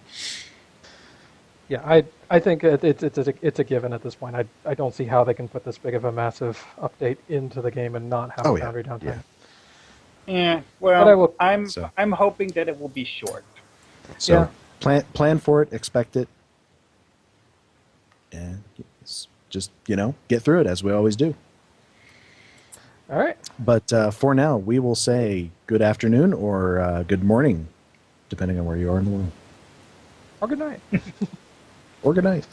Speaker 3: Yeah, I think it's a given at this point. I don't see how they can put this big of a massive update into the game and not have
Speaker 1: Oh,
Speaker 3: a
Speaker 1: yeah,
Speaker 3: Foundry downtime.
Speaker 1: yeah.
Speaker 4: Yeah,
Speaker 3: But I
Speaker 4: well,
Speaker 3: will-
Speaker 4: I'm hoping that it will be short.
Speaker 1: So
Speaker 3: Yeah.
Speaker 1: plan for it, expect it, and just get through it as we always do.
Speaker 3: All right.
Speaker 1: But for now, we will say good afternoon or good morning, depending on where you are in the world,
Speaker 3: Or good night.
Speaker 1: or good night.